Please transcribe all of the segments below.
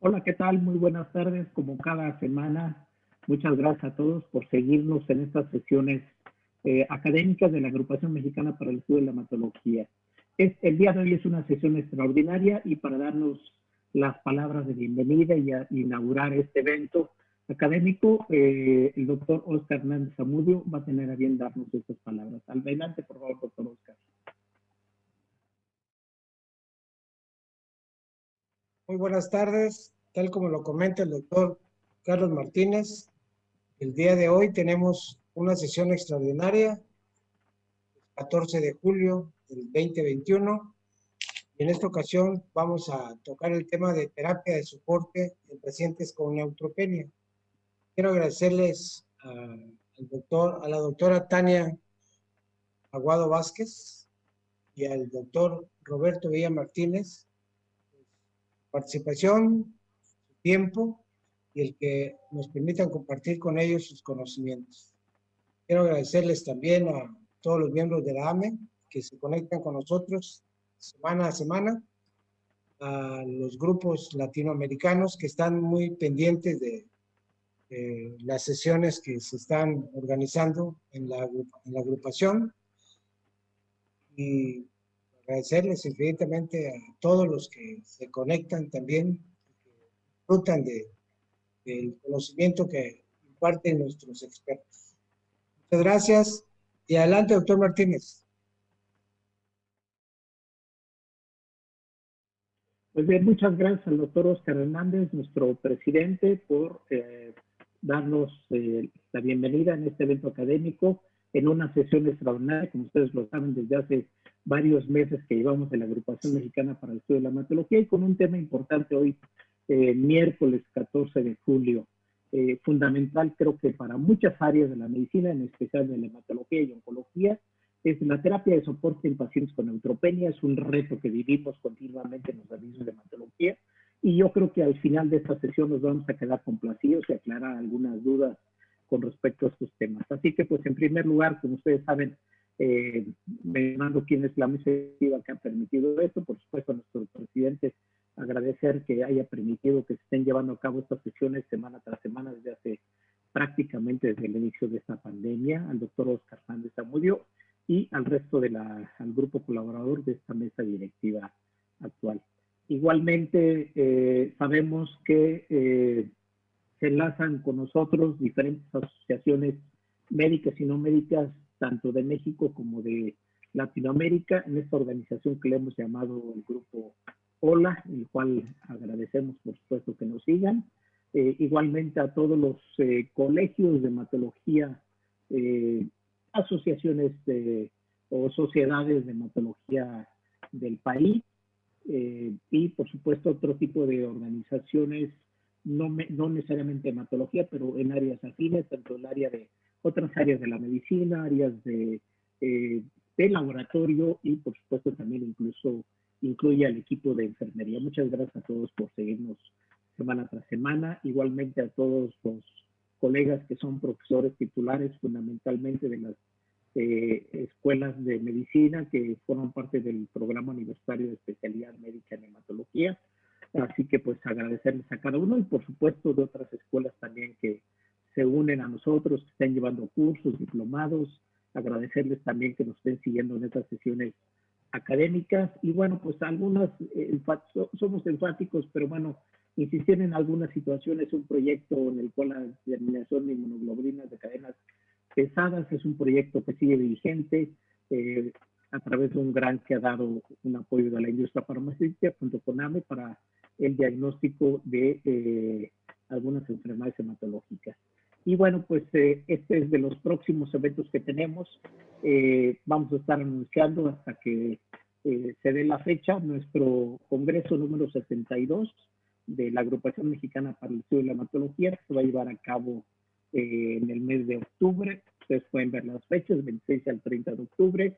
Hola, ¿qué tal? Muy buenas tardes, como cada semana. Muchas gracias a todos por seguirnos en estas sesiones académicas de la Agrupación Mexicana para el Estudio de la Hematología. El día de hoy es una sesión extraordinaria y para darnos las palabras de bienvenida y a inaugurar este evento académico, el doctor Óscar Hernández Zamudio va a tener a bien darnos estas palabras. Adelante, por favor, doctor Óscar. Muy buenas tardes. Tal como lo comenta el doctor Carlos Martínez, el día de hoy tenemos una sesión extraordinaria, 14 de julio del 2021, y en esta ocasión vamos a tocar el tema de terapia de soporte en pacientes con neutropenia. Quiero agradecerles a la doctora Tania Aguado Vázquez y al doctor Roberto Villa Martínez, participación, su tiempo y el que nos permitan compartir con ellos sus conocimientos. Quiero agradecerles también a todos los miembros de la AME que se conectan con nosotros semana a semana, a los grupos latinoamericanos que están muy pendientes de las sesiones que se están organizando en la agrupación, y agradecerles infinitamente a todos los que se conectan también, que disfrutan del conocimiento que imparten nuestros expertos. Muchas gracias y adelante, doctor Martínez. Pues bien, muchas gracias al doctor Óscar Hernández, nuestro presidente, por darnos la bienvenida en este evento académico, en una sesión extraordinaria, como ustedes lo saben, desde hace varios meses que llevamos en la Agrupación Mexicana para el Estudio de la Hematología y con un tema importante hoy, miércoles 14 de julio, fundamental creo que para muchas áreas de la medicina, en especial de la hematología y oncología, es la terapia de soporte en pacientes con neutropenia. Es un reto que vivimos continuamente en los servicios de hematología y yo creo que al final de esta sesión nos vamos a quedar complacidos y aclarar algunas dudas con respecto a estos temas. Así que, pues, en primer lugar, como ustedes saben, me mando quién es la mesa directiva que ha permitido esto. Por supuesto, a nuestro presidente agradecer que haya permitido que se estén llevando a cabo estas sesiones semana tras semana desde hace prácticamente desde el inicio de esta pandemia, al doctor Óscar Hernández Zamudio y al resto al grupo colaborador de esta mesa directiva actual. Igualmente, sabemos que se enlazan con nosotros diferentes asociaciones médicas y no médicas, tanto de México como de Latinoamérica, en esta organización que le hemos llamado el grupo HOLA, el cual agradecemos por supuesto que nos sigan. Igualmente a todos los colegios de hematología, asociaciones o sociedades de hematología del país, y por supuesto otro tipo de organizaciones, no necesariamente hematología, pero en áreas afines, tanto en el área de otras áreas de la medicina, áreas de laboratorio y por supuesto también incluso incluye al equipo de enfermería. Muchas gracias a todos por seguirnos semana tras semana. Igualmente a todos los colegas que son profesores titulares fundamentalmente de las escuelas de medicina que forman parte del programa universitario de especialidad médica en hematología. Así que pues agradecerles a cada uno y por supuesto de otras escuelas también que se unen a nosotros, que están llevando cursos, diplomados, agradecerles también que nos estén siguiendo en estas sesiones académicas y bueno, pues algunas somos enfáticos, pero bueno, insistir en algunas situaciones, un proyecto en el cual la determinación de inmunoglobulinas de cadenas pesadas es un proyecto que sigue vigente a través de un grant que ha dado un apoyo de la industria farmacéutica junto con AME para el diagnóstico de algunas enfermedades hematológicas. Y bueno, pues este es de los próximos eventos que tenemos. Vamos a estar anunciando hasta que se dé la fecha nuestro congreso número 62 de la Agrupación Mexicana para el Estudio de la Hematología, que se va a llevar a cabo en el mes de octubre. Ustedes pueden ver las fechas, 26 al 30 de octubre,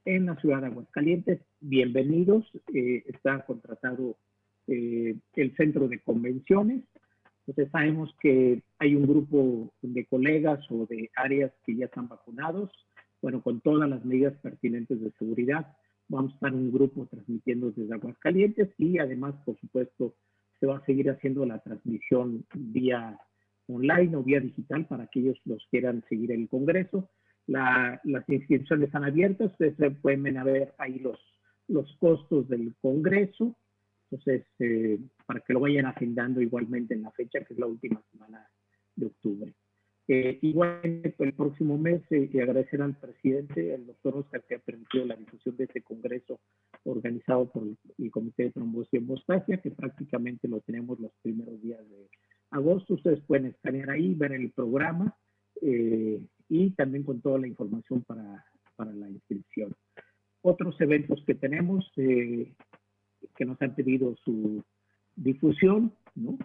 en la ciudad de Aguascalientes. Bienvenidos. Está contratado el centro de convenciones. Entonces sabemos que hay un grupo de colegas o de áreas que ya están vacunados. Bueno, con todas las medidas pertinentes de seguridad, vamos a estar un grupo transmitiendo desde Aguascalientes y además, por supuesto, se va a seguir haciendo la transmisión vía online o vía digital para aquellos los quieran seguir el Congreso. Las inscripciones están abiertas, ustedes pueden ver ahí los costos del Congreso, entonces para que lo vayan agendando igualmente en la fecha, que es la última semana de octubre. Igualmente el próximo mes agradecer al presidente, el doctor Oscar, que ha permitido la difusión de este congreso organizado por el Comité de Trombosis y Hemostasia, que prácticamente lo tenemos los primeros días de agosto. Ustedes pueden escanear ahí, ver el programa y también con toda la información para la inscripción. Otros eventos que tenemos que nos han pedido su difusión, ¿no?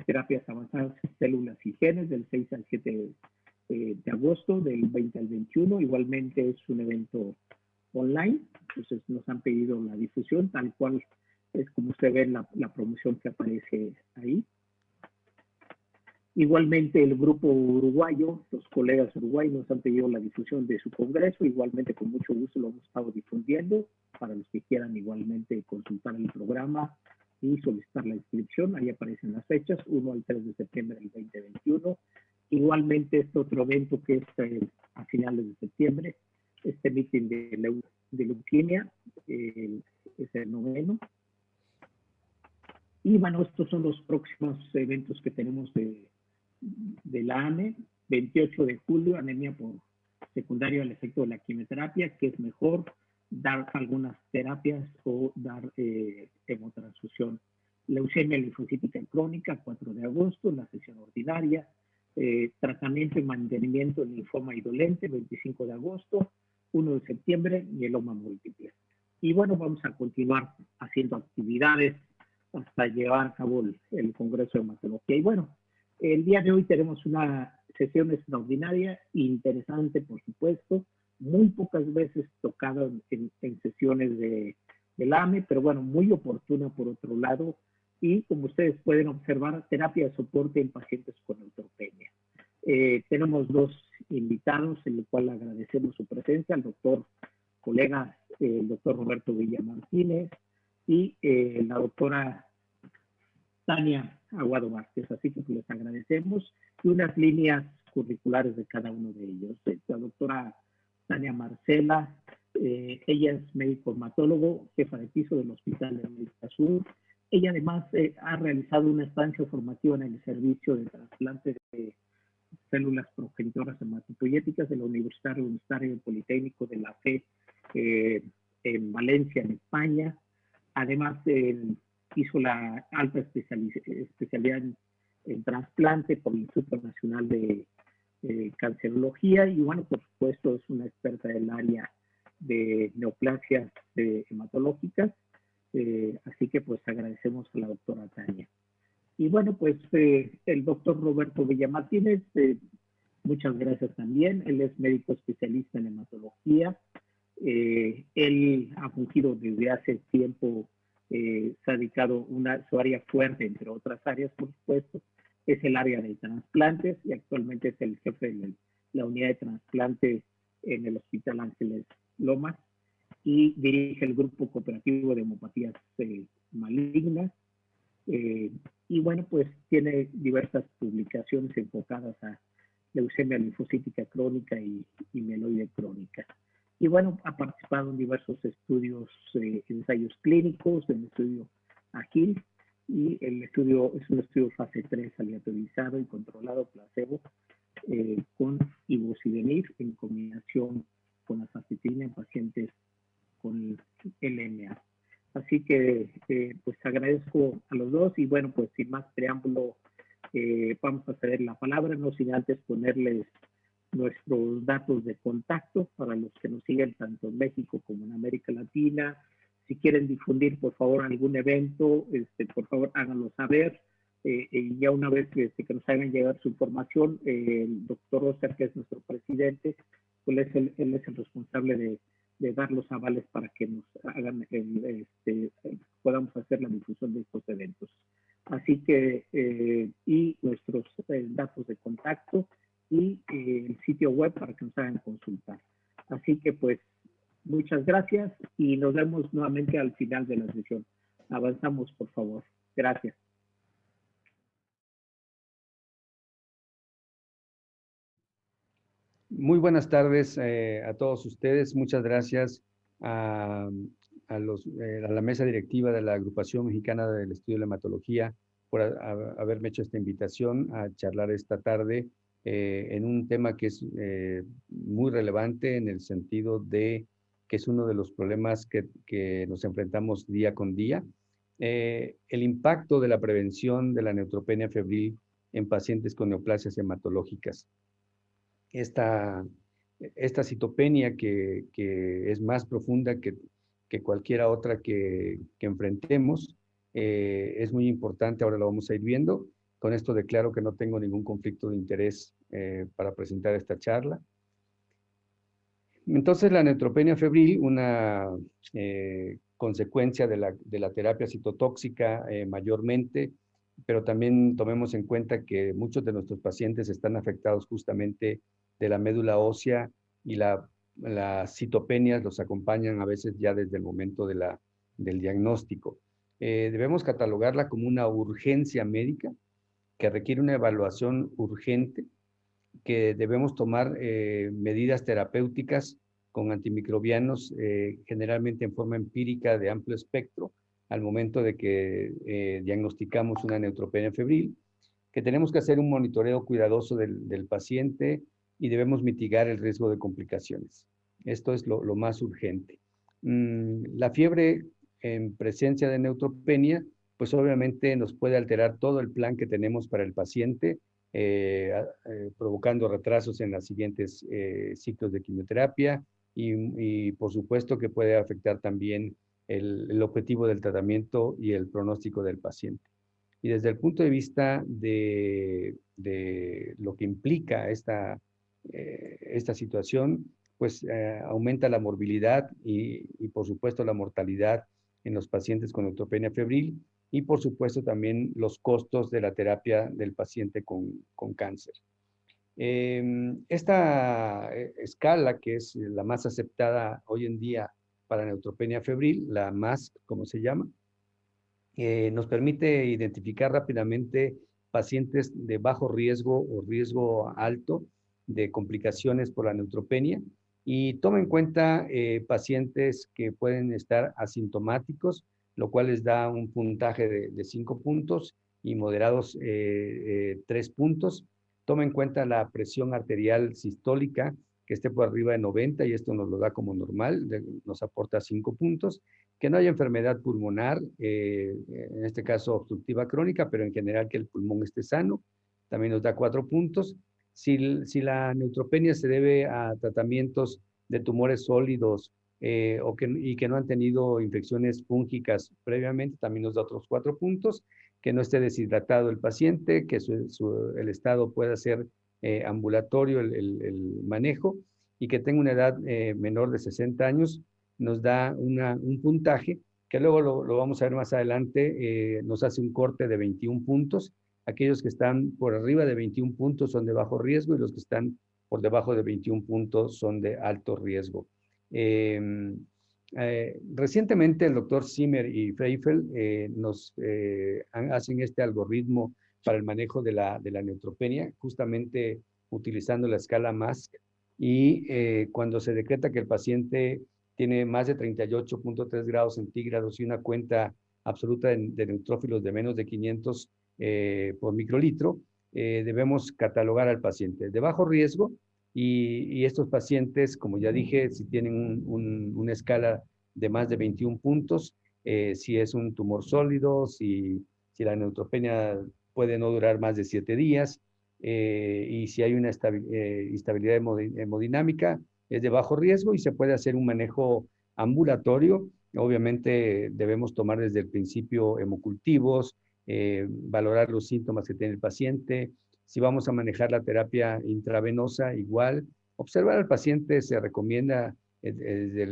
Terapias avanzadas, células y genes, del 6 al 7 de agosto, del 20 al 21. Igualmente es un evento online, entonces nos han pedido la difusión, tal cual es como usted ve la promoción que aparece ahí. Igualmente el grupo uruguayo, los colegas uruguayos nos han pedido la difusión de su congreso, igualmente con mucho gusto lo hemos estado difundiendo, para los que quieran igualmente consultar el programa y solicitar la inscripción. Ahí aparecen las fechas, 1 al 3 de septiembre del 2021. Igualmente este otro evento que es a finales de septiembre, este meeting de leuquimia, es el 9º. Y bueno, estos son los próximos eventos que tenemos de la ANE. 28 de julio, anemia por secundario al efecto de la quimioterapia, que es mejor dar algunas terapias o dar hemotransfusión. Leucemia linfocítica crónica, 4 de agosto, la sesión ordinaria. Tratamiento y mantenimiento del linfoma indolente, 25 de agosto, 1 de septiembre, mieloma múltiple. Y bueno, vamos a continuar haciendo actividades hasta llevar a cabo el Congreso de Hematología. Y bueno, el día de hoy tenemos una sesión extraordinaria, interesante por supuesto, muy pocas veces tocada en sesiones del AME, pero bueno, muy oportuna por otro lado, y como ustedes pueden observar, terapia de soporte en pacientes con neutropenia. Tenemos dos invitados, en el cual agradecemos su presencia, al colega Roberto Villa Martínez y la doctora Tania Aguado Vázquez, así que les agradecemos, y unas líneas curriculares de cada uno de ellos. La doctora Tania Marcela, ella es médico hematólogo, jefa de piso del Hospital de América Sur. Ella además ha realizado una estancia formativa en el servicio de trasplante de células progenitoras hematopoyéticas de la Universidad Universitario Politécnico de la Fe en Valencia, en España. Además, hizo la alta especialidad en trasplante por el Instituto Nacional de Cancerología, y bueno, por supuesto es una experta del área de neoplasias hematológicas, así que pues agradecemos a la doctora Tania. Y bueno, pues el doctor Roberto Villa Martínez, muchas gracias también. Él es médico especialista en hematología. Él ha fungido desde hace tiempo, se ha dedicado su área fuerte, entre otras áreas, por supuesto, es el área de trasplantes, y actualmente es el jefe de la unidad de trasplante en el Hospital Ángeles Lomas, y dirige el grupo cooperativo de hemopatías malignas. Y bueno, pues tiene diversas publicaciones enfocadas a leucemia linfocítica crónica y mieloide crónica. Y bueno, ha participado en diversos estudios, ensayos clínicos, en el estudio AGIL, y el estudio es un estudio fase 3 aleatorizado y controlado placebo con ivosidenib en combinación con azacitidina en pacientes con LMA. Así que pues agradezco a los dos, y bueno, pues sin más preámbulo vamos a ceder la palabra, no sin antes ponerles nuestros datos de contacto para los que nos siguen tanto en México como en América Latina. Si quieren difundir, por favor, algún evento, por favor, háganlo saber. Y ya una vez que nos hagan llegar su información, el doctor Oscar, que es nuestro presidente, pues él es el responsable de dar los avales para que nos hagan, podamos hacer la difusión de estos eventos. Así que, y nuestros datos de contacto y el sitio web para que nos hagan consultar. Así que, pues, muchas gracias y nos vemos nuevamente al final de la sesión. Avanzamos, por favor. Gracias. Muy buenas tardes a todos ustedes. Muchas gracias a, a la mesa directiva de la Agrupación Mexicana del Estudio de la Hematología por haberme hecho esta invitación a charlar esta tarde en un tema que es muy relevante en el sentido de que es uno de los problemas que nos enfrentamos día con día. El impacto de la prevención de la neutropenia febril en pacientes con neoplasias hematológicas. Esta citopenia que es más profunda que cualquiera otra que enfrentemos, es muy importante, ahora lo vamos a ir viendo. Con esto declaro que no tengo ningún conflicto de interés para presentar esta charla. Entonces, la neutropenia febril, una consecuencia de la terapia citotóxica mayormente, pero también tomemos en cuenta que muchos de nuestros pacientes están afectados justamente de la médula ósea y las citopenias los acompañan a veces ya desde el momento del diagnóstico. Debemos catalogarla como una urgencia médica que requiere una evaluación urgente, que debemos tomar medidas terapéuticas con antimicrobianos, generalmente en forma empírica de amplio espectro, al momento de que diagnosticamos una neutropenia febril, que tenemos que hacer un monitoreo cuidadoso del paciente y debemos mitigar el riesgo de complicaciones. Esto es lo más urgente. La fiebre en presencia de neutropenia, pues obviamente nos puede alterar todo el plan que tenemos para el paciente, provocando retrasos en los siguientes ciclos de quimioterapia y por supuesto que puede afectar también el objetivo del tratamiento y el pronóstico del paciente. Y desde el punto de vista de lo que implica esta situación, pues aumenta la morbilidad y por supuesto la mortalidad en los pacientes con neutropenia febril y por supuesto también los costos de la terapia del paciente con cáncer. Esta escala, que es la más aceptada hoy en día para neutropenia febril, la MASC, como se llama, nos permite identificar rápidamente pacientes de bajo riesgo o riesgo alto de complicaciones por la neutropenia y toma en cuenta pacientes que pueden estar asintomáticos, lo cual les da un puntaje de 5 puntos y moderados 3 puntos. Toma en cuenta la presión arterial sistólica, que esté por arriba de 90 y esto nos lo da como normal, nos aporta 5 puntos. Que no haya enfermedad pulmonar, en este caso obstructiva crónica, pero en general que el pulmón esté sano, también nos da 4 puntos. Si la neutropenia se debe a tratamientos de tumores sólidos y que no han tenido infecciones fúngicas previamente, también nos da otros 4 puntos. Que no esté deshidratado el paciente, que el estado pueda ser ambulatorio el manejo y que tenga una edad menor de 60 años, nos da un puntaje que luego lo vamos a ver más adelante, nos hace un corte de 21 puntos. Aquellos que están por arriba de 21 puntos son de bajo riesgo y los que están por debajo de 21 puntos son de alto riesgo. Recientemente el doctor Zimmer y Freifel nos hacen este algoritmo para el manejo de la neutropenia, justamente utilizando la escala MASC, y cuando se decreta que el paciente tiene más de 38.3 grados centígrados y una cuenta absoluta de neutrófilos de menos de 500 por microlitro, debemos catalogar al paciente de bajo riesgo y estos pacientes, como ya dije, si tienen una escala de más de 21 puntos, si es un tumor sólido, si la neutropenia puede no durar más de 7 días, y si hay una instabilidad hemodinámica, es de bajo riesgo y se puede hacer un manejo ambulatorio. Obviamente debemos tomar desde el principio hemocultivos, valorar los síntomas que tiene el paciente. Si vamos a manejar la terapia intravenosa, igual. Observar al paciente se recomienda desde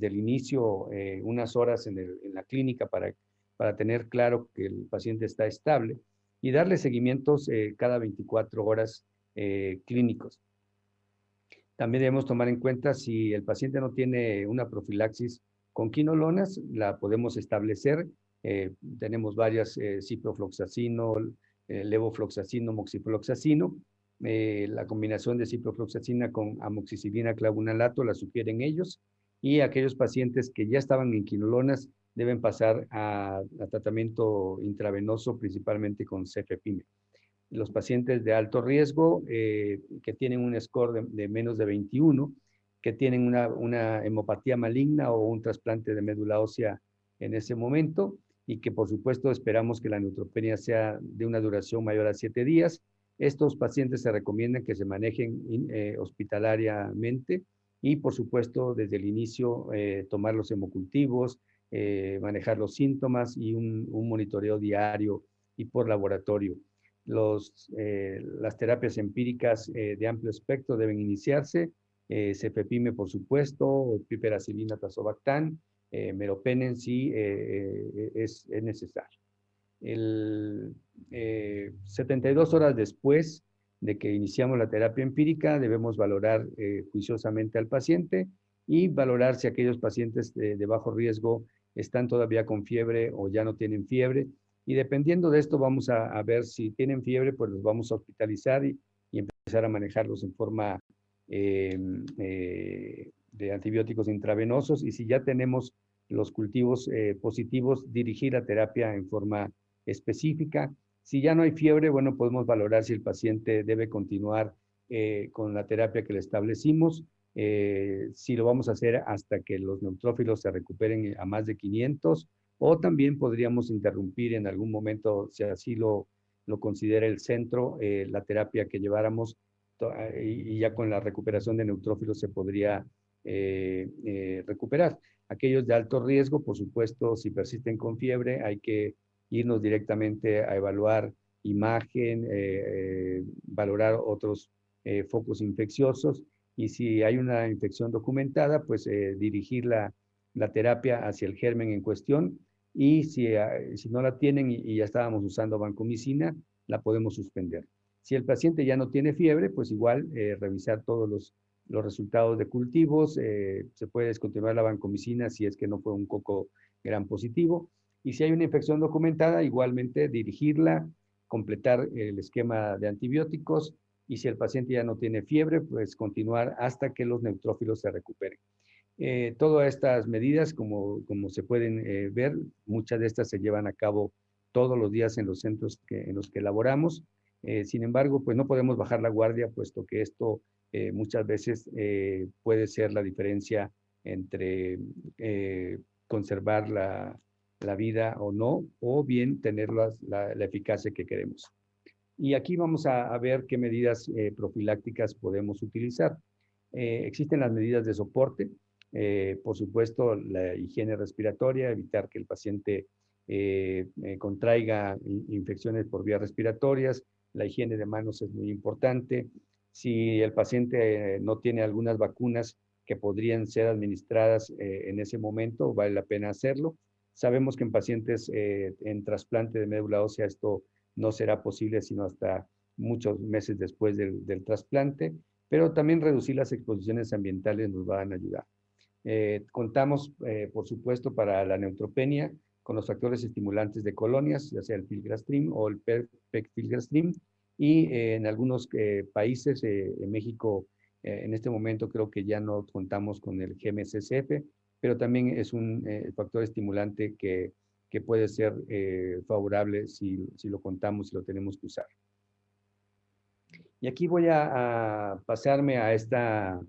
el inicio unas horas en la clínica para tener claro que el paciente está estable y darle seguimientos cada 24 horas clínicos. También debemos tomar en cuenta si el paciente no tiene una profilaxis con quinolonas, la podemos establecer. Tenemos varias, ciprofloxacino, levofloxacino, moxifloxacino, La combinación de ciprofloxacina con amoxicilina clavulanato la sugieren ellos, y aquellos pacientes que ya estaban en quinolonas deben pasar a tratamiento intravenoso, principalmente con cefepime. Los pacientes de alto riesgo que tienen un score de menos de 21, que tienen una hemopatía maligna o un trasplante de médula ósea en ese momento, y que por supuesto esperamos que la neutropenia sea de una duración mayor a 7 días. Estos pacientes se recomienda que se manejen hospitalariamente y por supuesto desde el inicio tomar los hemocultivos, manejar los síntomas y un monitoreo diario y por laboratorio. Las terapias empíricas de amplio espectro deben iniciarse, cefepime por supuesto, piperacilina, tazobactam, meropenem si es necesario. 72 horas después de que iniciamos la terapia empírica, debemos valorar juiciosamente al paciente y valorar si aquellos pacientes de bajo riesgo están todavía con fiebre o ya no tienen fiebre. Y dependiendo de esto vamos a ver si tienen fiebre, pues los vamos a hospitalizar y empezar a manejarlos en forma de antibióticos intravenosos, y si ya tenemos los cultivos positivos, dirigir la terapia en forma específica. Si ya no hay fiebre, bueno, podemos valorar si el paciente debe continuar con la terapia que le establecimos, si lo vamos a hacer hasta que los neutrófilos se recuperen a más de 500, o también podríamos interrumpir en algún momento, si así lo considera el centro, la terapia que lleváramos, y ya con la recuperación de neutrófilos se podría recuperar. Aquellos de alto riesgo, por supuesto, si persisten con fiebre, hay que irnos directamente a evaluar imagen, valorar otros focos infecciosos, y si hay una infección documentada, pues dirigir la terapia hacia el germen en cuestión, y si no la tienen y ya estábamos usando vancomicina, la podemos suspender. Si el paciente ya no tiene fiebre, pues igual revisar todos los resultados de cultivos, se puede descontinuar la vancomicina si es que no fue un coco gram positivo, y si hay una infección documentada, igualmente dirigirla, completar el esquema de antibióticos, y si el paciente ya no tiene fiebre, pues continuar hasta que los neutrófilos se recuperen. Todas estas medidas, como se pueden ver, muchas de estas se llevan a cabo todos los días en los centros en los que laboramos. Sin embargo, pues no podemos bajar la guardia, puesto que esto muchas veces puede ser la diferencia entre conservar la vida o no, o bien tener la eficacia que queremos. Y aquí vamos a ver qué medidas profilácticas podemos utilizar. Existen las medidas de soporte, por supuesto, la higiene respiratoria, evitar que el paciente contraiga infecciones por vías respiratorias. La higiene de manos es muy importante. Si el paciente no tiene algunas vacunas que podrían ser administradas en ese momento, vale la pena hacerlo. Sabemos que en pacientes en trasplante de médula ósea esto no será posible sino hasta muchos meses después del trasplante, pero también reducir las exposiciones ambientales nos van a ayudar. Contamos, por supuesto, para la neutropenia con los factores estimulantes de colonias, ya sea el filgrastim o el pegfilgrastim, y en algunos países, en México, en este momento creo que ya no contamos con el GM-CSF, pero también es un factor estimulante que puede ser favorable si lo contamos y lo tenemos que usar. Y aquí voy a pasarme a esta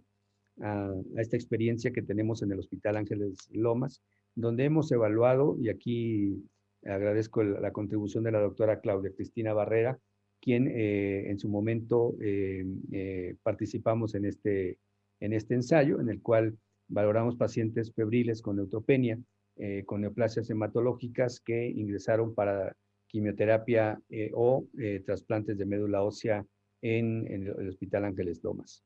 experiencia que tenemos en el Hospital Ángeles Lomas, donde hemos evaluado, y aquí agradezco la contribución de la doctora Claudia Cristina Barrera, quien en su momento participamos en este ensayo, en el cual valoramos pacientes febriles con neutropenia, con neoplasias hematológicas que ingresaron para quimioterapia o trasplantes de médula ósea en el Hospital Ángeles Lomas.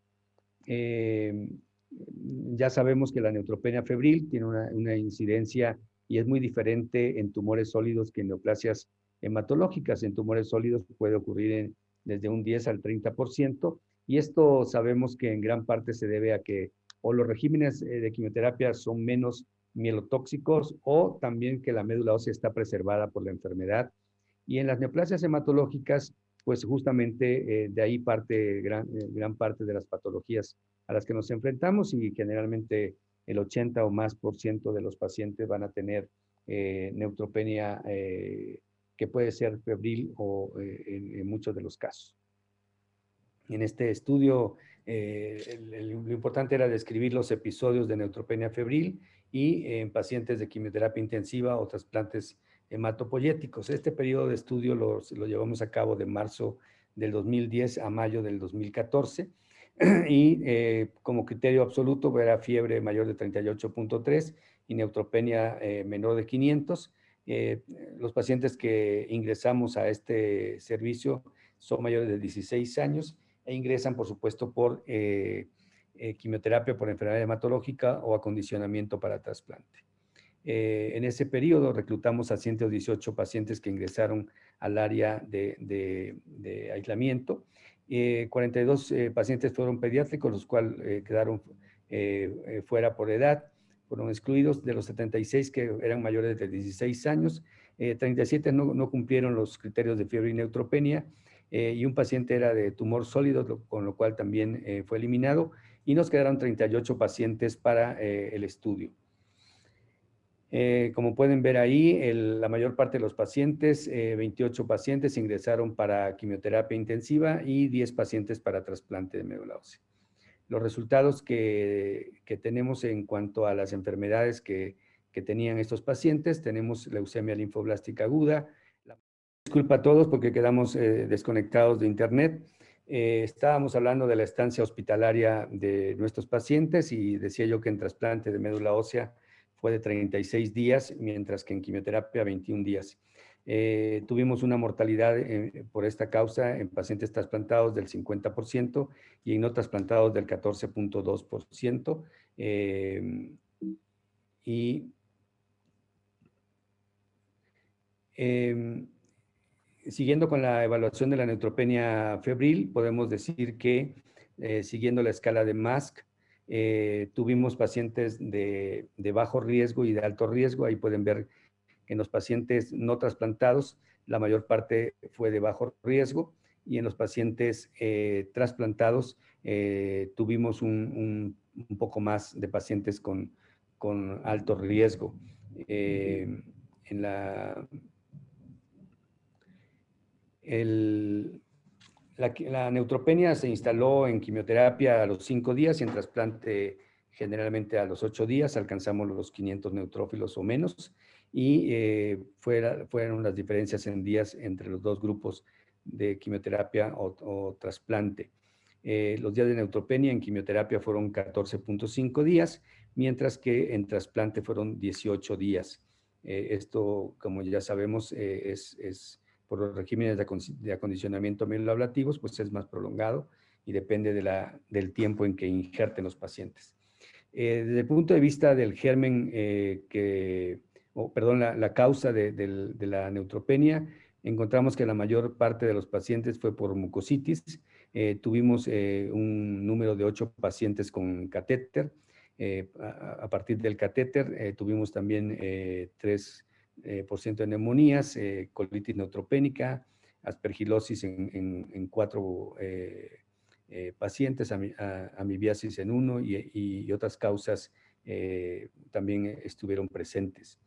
Ya sabemos que la neutropenia febril tiene una incidencia y es muy diferente en tumores sólidos que en neoplasias hematológicas. En tumores sólidos puede ocurrir desde un 10 al 30%, y esto sabemos que en gran parte se debe a que o los regímenes de quimioterapia son menos mielotóxicos, o también que la médula ósea está preservada por la enfermedad. Y en las neoplasias hematológicas pues justamente de ahí parte gran parte de las patologías a las que nos enfrentamos, y generalmente el 80 o más % de los pacientes van a tener neutropenia que puede ser febril o en muchos de los casos. En este estudio, lo importante era describir los episodios de neutropenia febril y en pacientes de quimioterapia intensiva o trasplantes hematopoyéticos. Este periodo de estudio lo llevamos a cabo de marzo del 2010 a mayo del 2014 y como criterio absoluto era fiebre mayor de 38.3 y neutropenia menor de 500. Los pacientes que ingresamos a este servicio son mayores de 16 años e ingresan, por supuesto, por quimioterapia por enfermedad hematológica o acondicionamiento para trasplante. En ese periodo reclutamos a 118 pacientes que ingresaron al área de aislamiento. 42 pacientes fueron pediátricos, los cuales quedaron fuera por edad, fueron excluidos. De los 76 que eran mayores de 16 años, 37 no cumplieron los criterios de fiebre y neutropenia, y un paciente era de tumor sólido, con lo cual también fue eliminado, y nos quedaron 38 pacientes para el estudio. Como pueden ver ahí, la mayor parte de los pacientes, 28 pacientes ingresaron para quimioterapia intensiva y 10 pacientes para trasplante de médula ósea. Los resultados que tenemos en cuanto a las enfermedades que tenían estos pacientes: tenemos leucemia linfoblástica aguda. Disculpa a todos porque quedamos desconectados de internet. Estábamos hablando de la estancia hospitalaria de nuestros pacientes y decía yo que en trasplante de médula ósea fue de 36 días, mientras que en quimioterapia 21 días. Tuvimos una mortalidad por esta causa en pacientes trasplantados del 50% y en no trasplantados del 14.2%. Siguiendo con la evaluación de la neutropenia febril, podemos decir que siguiendo la escala de MASC, tuvimos pacientes de bajo riesgo y de alto riesgo. Ahí pueden ver que en los pacientes no trasplantados, la mayor parte fue de bajo riesgo, y en los pacientes trasplantados tuvimos un poco más de pacientes con alto riesgo. La neutropenia se instaló en quimioterapia a los 5 días y en trasplante generalmente a los 8 días. Alcanzamos los 500 neutrófilos o menos, y fueron las diferencias en días entre los dos grupos de quimioterapia o trasplante. Los días de neutropenia en quimioterapia fueron 14.5 días, mientras que en trasplante fueron 18 días. Esto, como ya sabemos, es por los regímenes de acondicionamiento mieloablativos, pues es más prolongado y depende del tiempo en que injerten los pacientes. Desde el punto de vista del germen, la causa de la neutropenia, encontramos que la mayor parte de los pacientes fue por mucositis. Tuvimos un número de 8 pacientes con catéter. A partir del catéter tuvimos también 3% de neumonías, colitis neutropénica, aspergilosis en 4 pacientes, amibiasis en 1 y otras causas también estuvieron presentes.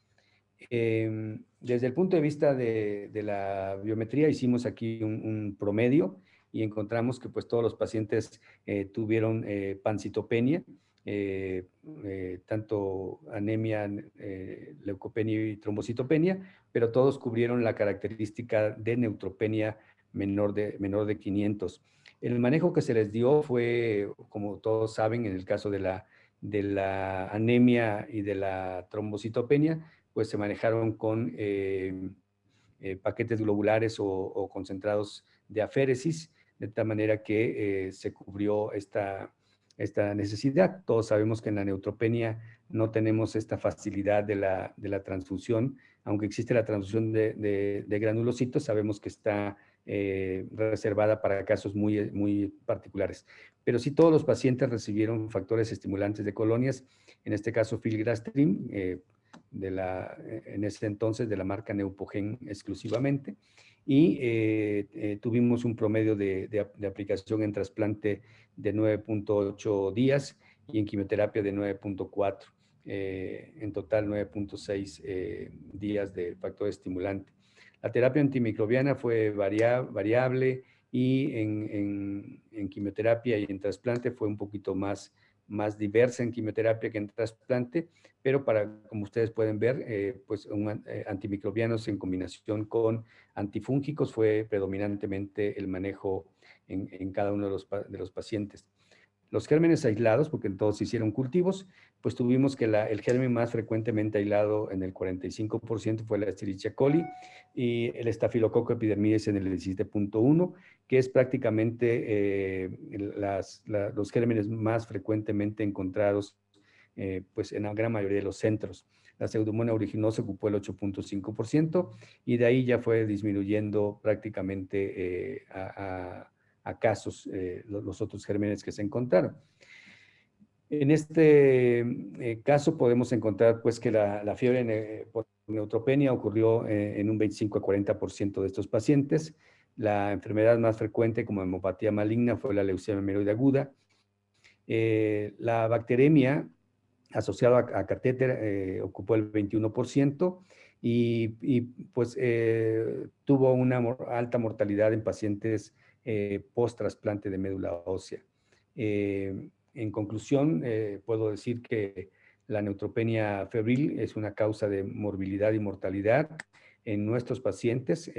Desde el punto de vista de la biometría, hicimos aquí un promedio y encontramos que pues todos los pacientes tuvieron pancitopenia, tanto anemia, leucopenia y trombocitopenia, pero todos cubrieron la característica de neutropenia menor de 500. El manejo que se les dio fue, como todos saben, en el caso de la anemia y de la trombocitopenia, pues se manejaron con paquetes globulares o concentrados de aféresis, de tal manera que se cubrió esta necesidad. Todos sabemos que en la neutropenia no tenemos esta facilidad de la transfusión, aunque existe la transfusión de granulocitos, sabemos que está reservada para casos muy particulares. Pero sí, todos los pacientes recibieron factores estimulantes de colonias, en este caso filgrastim, en ese entonces de la marca Neupogen exclusivamente, y tuvimos un promedio de aplicación en trasplante de 9.8 días y en quimioterapia de 9.4, en total 9.6 días de factor estimulante. La terapia antimicrobiana fue variable, y en quimioterapia y en trasplante fue un poquito más diversa en quimioterapia que en trasplante, pero como ustedes pueden ver, pues antimicrobianos en combinación con antifúngicos fue predominantemente el manejo en cada uno de los pacientes. Los gérmenes aislados, porque todos se hicieron cultivos, pues tuvimos que el germen más frecuentemente aislado en el 45% fue la Escherichia coli, y el estafilococo epidermidis en el 17.1, que es prácticamente los gérmenes más frecuentemente encontrados pues en la gran mayoría de los centros. La Pseudomonas aeruginosa ocupó el 8.5%, y de ahí ya fue disminuyendo prácticamente a casos los otros gérmenes que se encontraron. En este caso podemos encontrar pues que la fiebre por neutropenia ocurrió en un 25 a 40% de estos pacientes. La enfermedad más frecuente como hemopatía maligna fue la leucemia mieloide aguda. La bacteremia asociada a catéter ocupó el 21%, y pues tuvo una alta mortalidad en pacientes post-trasplante de médula ósea. En conclusión, puedo decir que la neutropenia febril es una causa de morbilidad y mortalidad en nuestros pacientes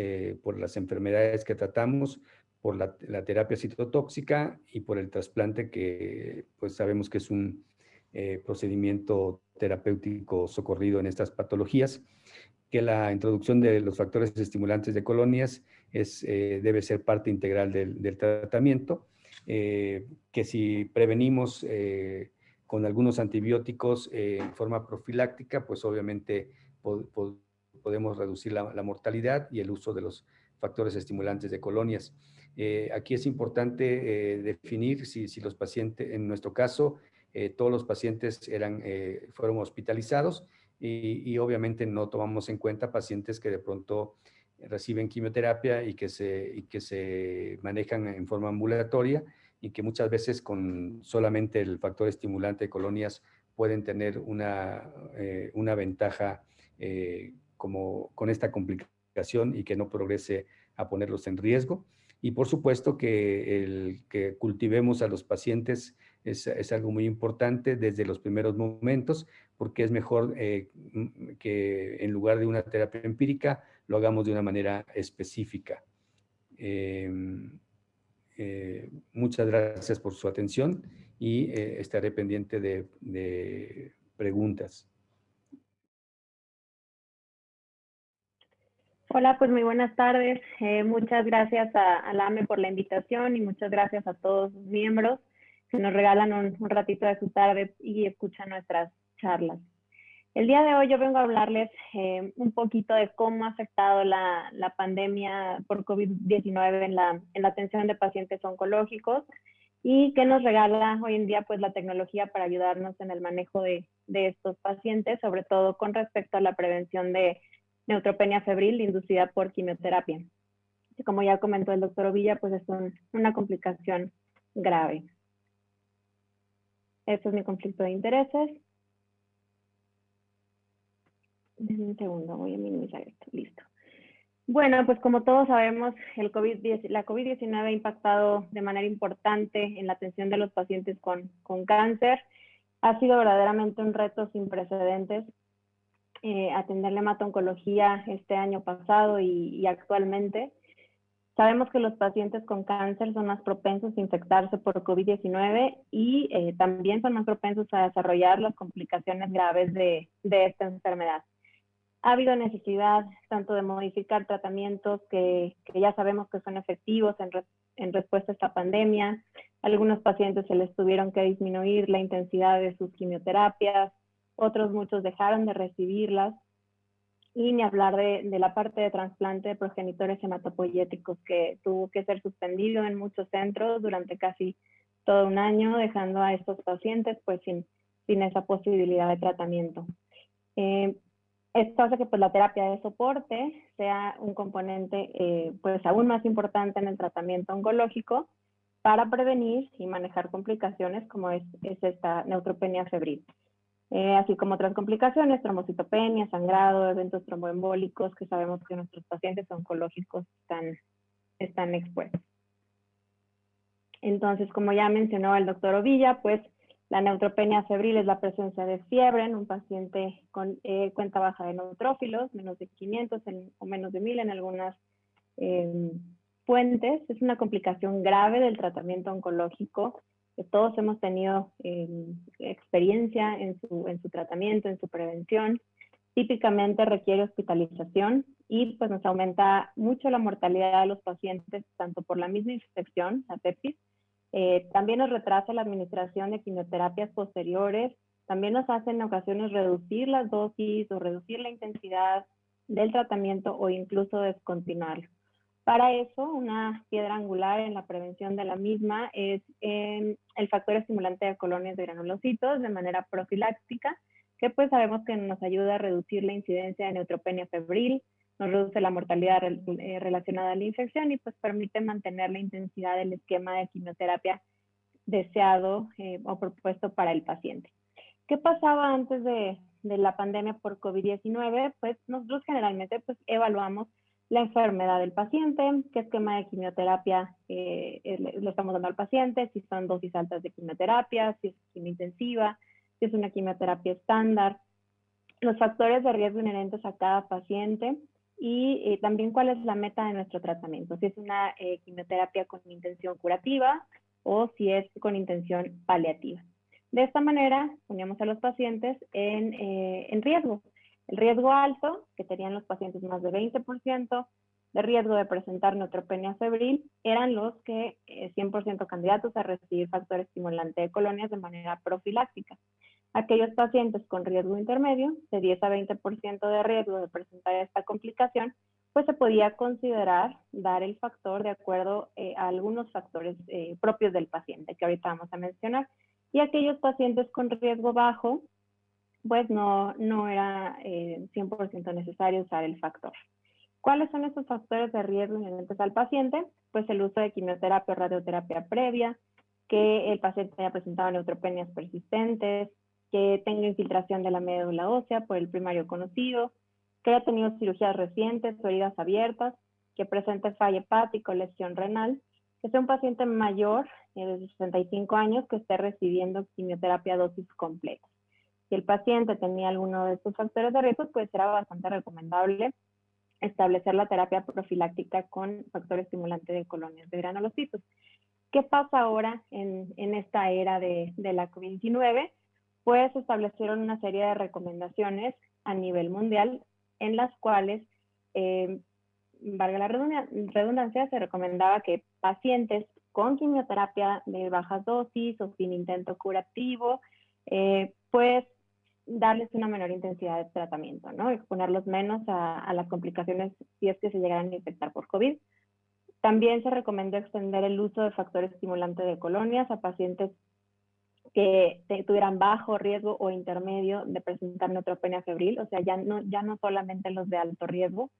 por las enfermedades que tratamos, por la terapia citotóxica y por el trasplante, que pues sabemos que es un procedimiento terapéutico socorrido en estas patologías, que la introducción de los factores estimulantes de colonias debe ser parte integral del tratamiento, que si prevenimos con algunos antibióticos en forma profiláctica, pues obviamente podemos reducir la mortalidad y el uso de los factores estimulantes de colonias. Aquí es importante definir si los pacientes, en nuestro caso, todos los pacientes fueron hospitalizados, y obviamente no tomamos en cuenta pacientes que de pronto reciben quimioterapia y que se manejan en forma ambulatoria, y que muchas veces con solamente el factor estimulante de colonias pueden tener una ventaja como con esta complicación, y que no progrese a ponerlos en riesgo. Y por supuesto que el que cultivemos a los pacientes es algo muy importante desde los primeros momentos, porque es mejor que en lugar de una terapia empírica lo hagamos de una manera específica. Muchas gracias por su atención, y estaré pendiente de preguntas. Hola, pues muy buenas tardes. Muchas gracias a la AME por la invitación, y muchas gracias a todos sus miembros que nos regalan un ratito de su tarde y escuchan nuestras charlas. El día de hoy yo vengo a hablarles un poquito de cómo ha afectado la pandemia por COVID-19 en la atención de pacientes oncológicos, y qué nos regala hoy en día pues la tecnología para ayudarnos en el manejo de estos pacientes, sobre todo con respecto a la prevención de neutropenia febril inducida por quimioterapia. Como ya comentó el doctor Ovilla, pues es una complicación grave. Este es mi conflicto de intereses. Un segundo, voy a minimizar esto. Listo. Bueno, pues como todos sabemos, la COVID-19 ha impactado de manera importante en la atención de los pacientes con cáncer. Ha sido verdaderamente un reto sin precedentes atender la hemato-oncología este año pasado y actualmente. Sabemos que los pacientes con cáncer son más propensos a infectarse por COVID-19 y también son más propensos a desarrollar las complicaciones graves de esta enfermedad. Ha habido necesidad tanto de modificar tratamientos que ya sabemos que son efectivos en respuesta a esta pandemia. A algunos pacientes se les tuvieron que disminuir la intensidad de sus quimioterapias, otros muchos dejaron de recibirlas, y ni hablar de la parte de trasplante de progenitores hematopoyéticos, que tuvo que ser suspendido en muchos centros durante casi todo un año, dejando a estos pacientes pues sin esa posibilidad de tratamiento. Esto hace que pues, la terapia de soporte sea un componente pues, aún más importante en el tratamiento oncológico para prevenir y manejar complicaciones como es esta neutropenia febril. Así como otras complicaciones, trombocitopenia, sangrado, eventos tromboembólicos que sabemos que nuestros pacientes oncológicos están expuestos. Entonces, como ya mencionó el doctor Ovilla, pues la neutropenia febril es la presencia de fiebre en un paciente con cuenta baja de neutrófilos, menos de 500 o menos de 1000 en algunas fuentes. Es una complicación grave del tratamiento oncológico. Que todos hemos tenido experiencia en su tratamiento, en su prevención. Típicamente requiere hospitalización y pues nos aumenta mucho la mortalidad de los pacientes, tanto por la misma infección, la sepsis, también nos retrasa la administración de quimioterapias posteriores, también nos hace en ocasiones reducir las dosis o reducir la intensidad del tratamiento o incluso descontinuarlo. Para eso, una piedra angular en la prevención de la misma es el factor estimulante de colonias de granulocitos de manera profiláctica, que pues sabemos que nos ayuda a reducir la incidencia de neutropenia febril, nos reduce la mortalidad relacionada a la infección y pues permite mantener la intensidad del esquema de quimioterapia deseado o propuesto para el paciente. ¿Qué pasaba antes de la pandemia por COVID-19? Pues nosotros generalmente pues, evaluamos la enfermedad del paciente, qué esquema de quimioterapia le estamos dando al paciente, si son dosis altas de quimioterapia, si es quimio intensiva, si es una quimioterapia estándar, los factores de riesgo inherentes a cada paciente y también cuál es la meta de nuestro tratamiento, si es una quimioterapia con intención curativa o si es con intención paliativa. De esta manera poníamos a los pacientes en riesgo. El riesgo alto, que tenían los pacientes más de 20% de riesgo de presentar neutropenia febril, eran los que 100% candidatos a recibir factor estimulante de colonias de manera profiláctica. Aquellos pacientes con riesgo intermedio, de 10 a 20% de riesgo de presentar esta complicación, pues se podía considerar dar el factor de acuerdo a algunos factores propios del paciente, que ahorita vamos a mencionar. Y aquellos pacientes con riesgo bajo, pues no era 100% necesario usar el factor. ¿Cuáles son estos factores de riesgo inherentes al paciente? Pues el uso de quimioterapia o radioterapia previa, que el paciente haya presentado neutropenias persistentes, que tenga infiltración de la médula ósea por el primario conocido, que haya tenido cirugías recientes o heridas abiertas, que presente fallo hepático, lesión renal, que sea un paciente mayor de 65 años que esté recibiendo quimioterapia a dosis completa. Si el paciente tenía alguno de estos factores de riesgo, pues será bastante recomendable establecer la terapia profiláctica con factor estimulante de colonias de granulocitos. ¿Qué pasa ahora en esta era de la COVID-19? Pues establecieron una serie de recomendaciones a nivel mundial en las cuales, valga la redundancia, se recomendaba que pacientes con quimioterapia de bajas dosis o sin intento curativo, pues darles una menor intensidad de tratamiento, ¿no? Exponerlos menos a las complicaciones si es que se llegaran a infectar por COVID. También se recomendó extender el uso de factores estimulantes de colonias a pacientes que tuvieran bajo riesgo o intermedio de presentar neutropenia febril, o sea, ya no solamente los de alto riesgo.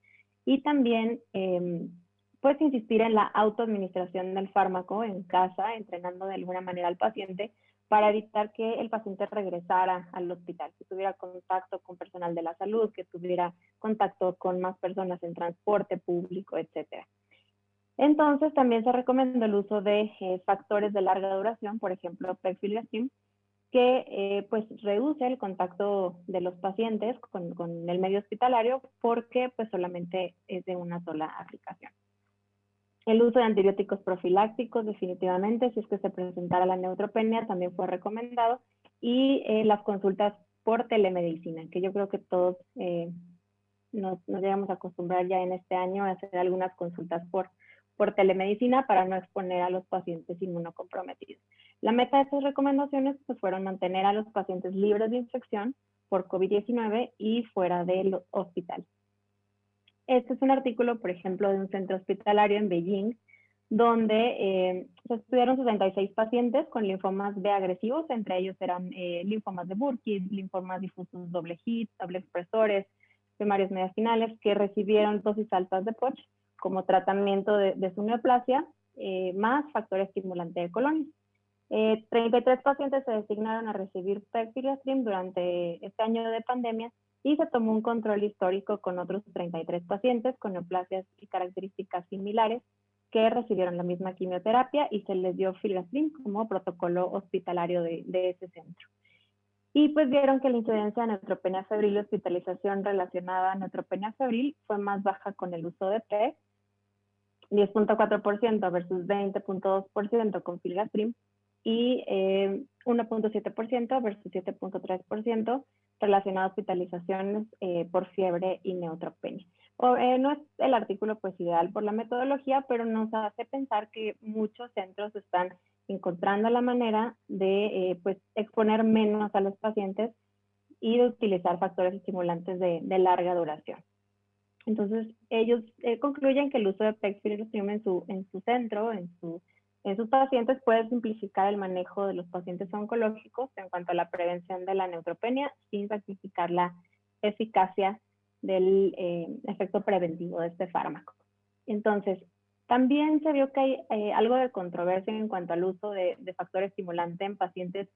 Y también, pues, insistir en la autoadministración del fármaco en casa, entrenando de alguna manera al paciente para evitar que el paciente regresara al hospital, que tuviera contacto con personal de la salud, que tuviera contacto con más personas en transporte público, etcétera. Entonces, también se recomendó el uso de factores de larga duración, por ejemplo, pegfilgrastim, que pues reduce el contacto de los pacientes con el medio hospitalario porque pues solamente es de una sola aplicación. El uso de antibióticos profilácticos, definitivamente, si es que se presentara la neutropenia, también fue recomendado. Y las consultas por telemedicina, que yo creo que todos nos llegamos a acostumbrar ya en este año a hacer algunas consultas por telemedicina para no exponer a los pacientes inmunocomprometidos. La meta de estas recomendaciones pues, fueron mantener a los pacientes libres de infección por COVID-19 y fuera del hospital. Este es un artículo, por ejemplo, de un centro hospitalario en Beijing, donde se estudiaron 66 pacientes con linfomas B agresivos, entre ellos eran linfomas de Burkitt, linfomas difusos doble hit, doble expresores, primarios mediastinales, que recibieron dosis altas de POCH como tratamiento de su neoplasia, más factor estimulante de colonias. 33 pacientes se designaron a recibir pegfilgrastim durante este año de pandemia y se tomó un control histórico con otros 33 pacientes con neoplasias y características similares que recibieron la misma quimioterapia y se les dio filgrastim como protocolo hospitalario de ese centro. Y pues vieron que la incidencia de neutropenia febril y hospitalización relacionada a neutropenia febril fue más baja con el uso de PEG, 10.4% versus 20.2% con filgrastim, y 1.7% versus 7.3% relacionado a hospitalizaciones por fiebre y neutropenia. No es el artículo pues ideal por la metodología, pero nos hace pensar que muchos centros están encontrando la manera de pues exponer menos a los pacientes y de utilizar factores estimulantes de larga duración. Entonces, ellos concluyen que el uso de pegfilgrastim en su centro, en sus pacientes, puede simplificar el manejo de los pacientes oncológicos en cuanto a la prevención de la neutropenia sin sacrificar la eficacia del efecto preventivo de este fármaco. Entonces, también se vio que hay algo de controversia en cuanto al uso de factor estimulante en pacientes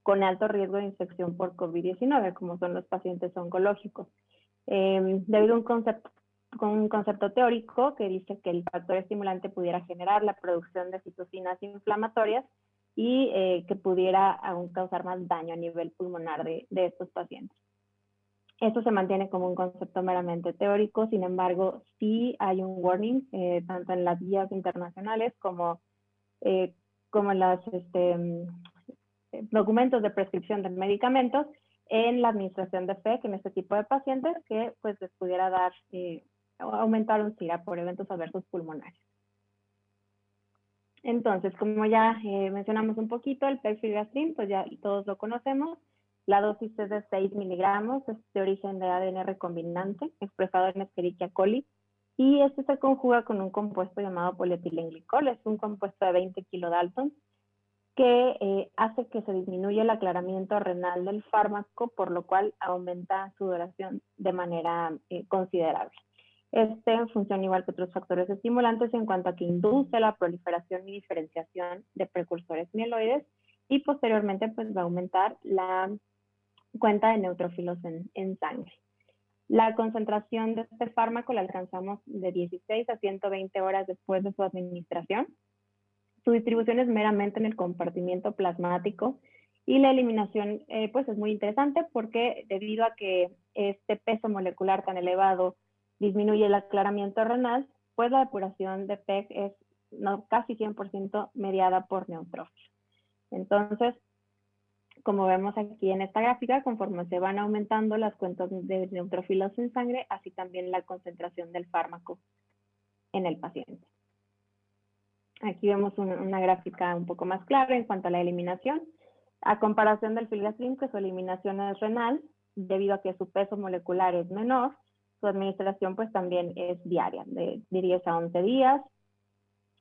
con alto riesgo de infección por COVID-19, como son los pacientes oncológicos. Debido a un concepto teórico que dice que el factor estimulante pudiera generar la producción de citocinas inflamatorias y que pudiera aún causar más daño a nivel pulmonar de estos pacientes. Esto se mantiene como un concepto meramente teórico, sin embargo, sí hay un warning, tanto en las guías internacionales como en los documentos de prescripción de medicamentos, en la administración de PEG en este tipo de pacientes que pues les pudiera dar, aumentar un SIRA por eventos adversos pulmonares. Entonces, como ya mencionamos un poquito, el pegfilgrastim, pues ya todos lo conocemos. La dosis es de 6 miligramos, es de origen de ADN recombinante, expresado en Escherichia coli, y este se conjuga con un compuesto llamado polietilenglicol, es un compuesto de 20 kilodaltons, que hace que se disminuya el aclaramiento renal del fármaco, por lo cual aumenta su duración de manera considerable. Este funciona igual que otros factores estimulantes en cuanto a que induce la proliferación y diferenciación de precursores mieloides y posteriormente pues va a aumentar la cuenta de neutrófilos en sangre. La concentración de este fármaco la alcanzamos de 16 a 120 horas después de su administración. Su distribución es meramente en el compartimiento plasmático y la eliminación pues es muy interesante porque debido a que este peso molecular tan elevado disminuye el aclaramiento renal, pues la depuración de PEG es casi 100% mediada por neutrófilos. Entonces, como vemos aquí en esta gráfica, conforme se van aumentando las cuentas de neutrófilos en sangre, así también la concentración del fármaco en el paciente. Aquí vemos una gráfica un poco más clara en cuanto a la eliminación. A comparación del filgrastim, que su eliminación es renal, debido a que su peso molecular es menor, su administración pues también es diaria, de 10 a 11 días,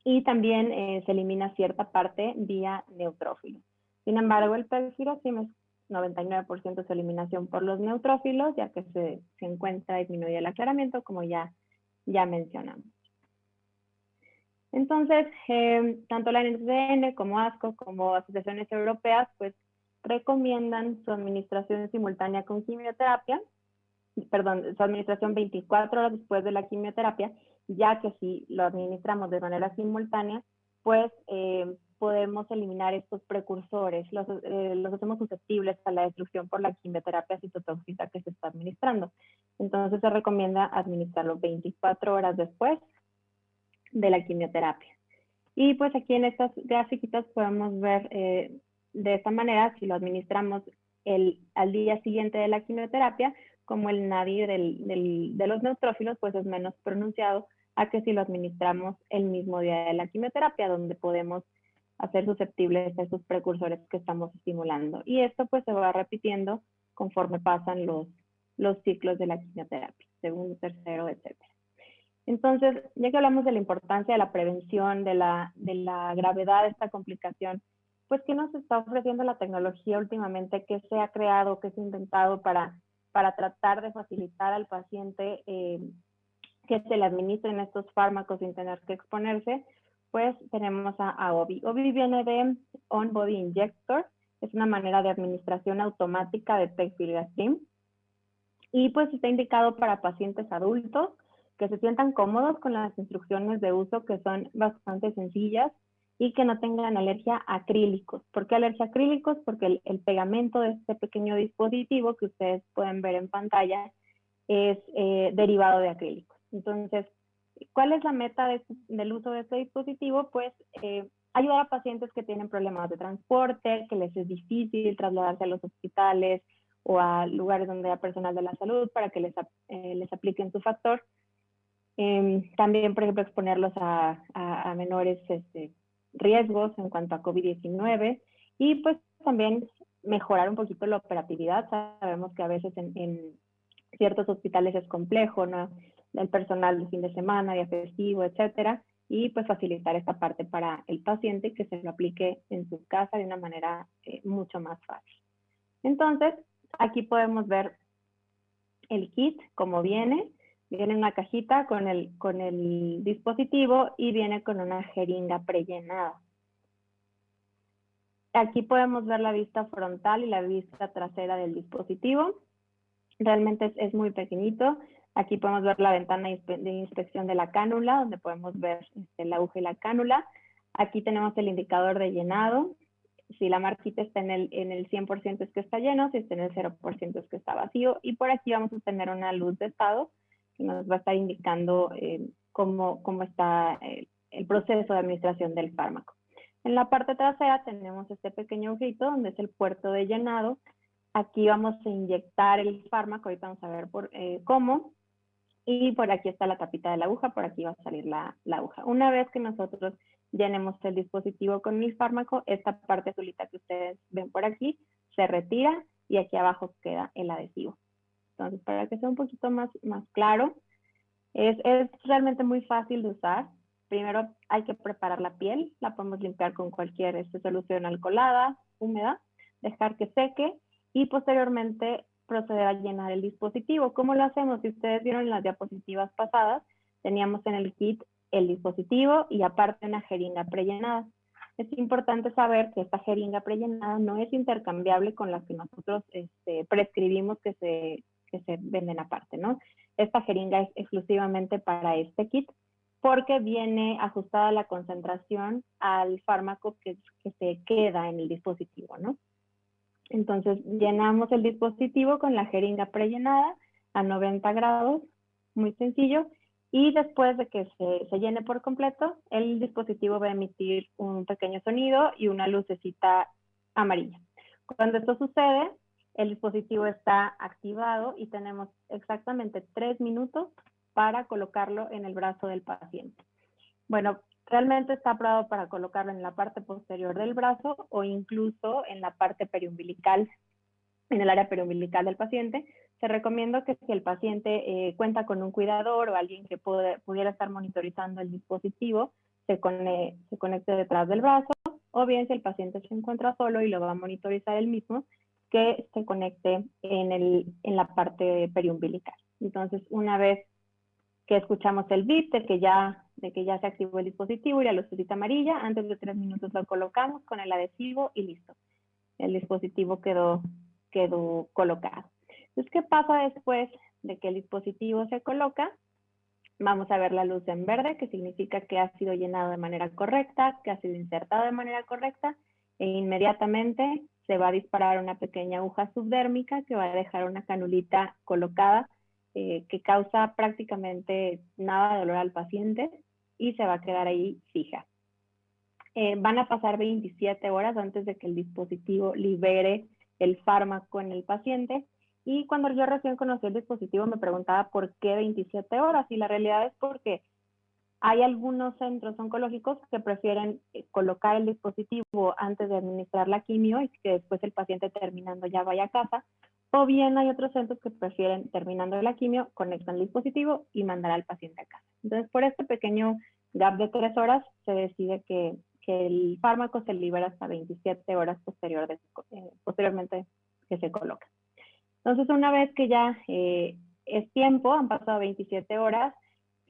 y también se elimina cierta parte vía neutrófilo. Sin embargo, el pegfilgrastim es 99% su eliminación por los neutrófilos, ya que se encuentra disminuido el aclaramiento, como ya mencionamos. Entonces, tanto la NCCN como ASCO, como asociaciones europeas, pues recomiendan su administración simultánea con quimioterapia, su administración 24 horas después de la quimioterapia, ya que si lo administramos de manera simultánea, pues podemos eliminar estos precursores, los hacemos susceptibles a la destrucción por la quimioterapia citotóxica que se está administrando. Entonces se recomienda administrarlo 24 horas después de la quimioterapia. Y pues aquí en estas grafiquitas podemos ver de esta manera, si lo administramos al día siguiente de la quimioterapia, como el NADI de los neutrófilos pues es menos pronunciado a que si lo administramos el mismo día de la quimioterapia, donde podemos hacer susceptibles a estos precursores que estamos estimulando. Y esto pues se va repitiendo conforme pasan los ciclos de la quimioterapia, segundo, tercero, etc. Entonces, ya que hablamos de la importancia de la prevención, de la gravedad de esta complicación, pues, ¿qué nos está ofreciendo la tecnología últimamente? ¿Qué se ha creado, qué se ha inventado para tratar de facilitar al paciente que se le administren estos fármacos sin tener que exponerse? Pues tenemos a OBI. OBI viene de On Body Injector, es una manera de administración automática de pegfilgrastim, y pues está indicado para pacientes adultos que se sientan cómodos con las instrucciones de uso, que son bastante sencillas, y que no tengan alergia a acrílicos. ¿Por qué alergia a acrílicos? Porque el pegamento de este pequeño dispositivo que ustedes pueden ver en pantalla es derivado de acrílicos. Entonces, ¿cuál es la meta del uso de este dispositivo? Pues ayudar a pacientes que tienen problemas de transporte, que les es difícil trasladarse a los hospitales o a lugares donde haya personal de la salud para que les apliquen su factor. También, por ejemplo, exponerlos a menores riesgos en cuanto a COVID-19, y pues también mejorar un poquito la operatividad. Sabemos que a veces en ciertos hospitales es complejo, ¿no? El personal de fin de semana, día festivo, etcétera, y pues facilitar esta parte para el paciente, que se lo aplique en su casa de una manera mucho más fácil. Entonces, aquí podemos ver el kit, como viene en una cajita con el dispositivo, y viene con una jeringa prellenada. Aquí podemos ver la vista frontal y la vista trasera del dispositivo. Realmente es muy pequeñito. Aquí podemos ver la ventana de inspección de la cánula, donde podemos ver la aguja y la cánula. Aquí tenemos el indicador de llenado. Si la marquita está en el 100% es que está lleno, si está en el 0% es que está vacío. Y por aquí vamos a tener una luz de estado que nos va a estar indicando cómo está el proceso de administración del fármaco. En la parte trasera tenemos este pequeño ojito donde es el puerto de llenado. Aquí vamos a inyectar el fármaco, ahorita vamos a ver cómo. Y por aquí está la tapita de la aguja, por aquí va a salir la aguja. Una vez que nosotros llenemos el dispositivo con el fármaco, esta parte azulita que ustedes ven por aquí se retira, y aquí abajo queda el adhesivo. Entonces, para que sea un poquito más claro, es realmente muy fácil de usar. Primero hay que preparar la piel, la podemos limpiar con cualquier solución alcoholada, húmeda, dejar que seque, y posteriormente proceder a llenar el dispositivo. ¿Cómo lo hacemos? Si ustedes vieron en las diapositivas pasadas, teníamos en el kit el dispositivo y aparte una jeringa prellenada. Es importante saber que esta jeringa prellenada no es intercambiable con las que nosotros prescribimos que se venden aparte, ¿no? Esta jeringa es exclusivamente para este kit, porque viene ajustada la concentración al fármaco que se queda en el dispositivo, ¿no? Entonces, llenamos el dispositivo con la jeringa prellenada a 90 grados, muy sencillo, y después de que se llene por completo, el dispositivo va a emitir un pequeño sonido y una lucecita amarilla. Cuando esto sucede, el dispositivo está activado y tenemos exactamente 3 minutos para colocarlo en el brazo del paciente. Bueno, realmente está aprobado para colocarlo en la parte posterior del brazo o incluso en la parte periumbilical, en el área periumbilical del paciente. Se recomienda que si el paciente cuenta con un cuidador o alguien que pudiera estar monitorizando el dispositivo, se conecte detrás del brazo, o bien si el paciente se encuentra solo y lo va a monitorizar él mismo, que se conecte en la parte periumbilical. Entonces, una vez que escuchamos el bip de que ya se activó el dispositivo y la lucecita amarilla, antes de 3 minutos lo colocamos con el adhesivo y listo. El dispositivo quedó colocado. Entonces, ¿qué pasa después de que el dispositivo se coloca? Vamos a ver la luz en verde, que significa que ha sido llenado de manera correcta, que ha sido insertado de manera correcta, e inmediatamente se va a disparar una pequeña aguja subdérmica que va a dejar una canulita colocada que causa prácticamente nada de dolor al paciente y se va a quedar ahí fija. Van a pasar 27 horas antes de que el dispositivo libere el fármaco en el paciente, y cuando yo recién conocí el dispositivo me preguntaba por qué 27 horas, y la realidad es porque hay algunos centros oncológicos que prefieren colocar el dispositivo antes de administrar la quimio y que después el paciente terminando ya vaya a casa, O bien hay otros centros que prefieren, terminando la quimio, conectan el dispositivo y mandar al paciente a casa. Entonces, por este pequeño gap de 3 horas, se decide que el fármaco se libera hasta 27 horas posteriormente que se coloca. Entonces, una vez que ya es tiempo, han pasado 27 horas,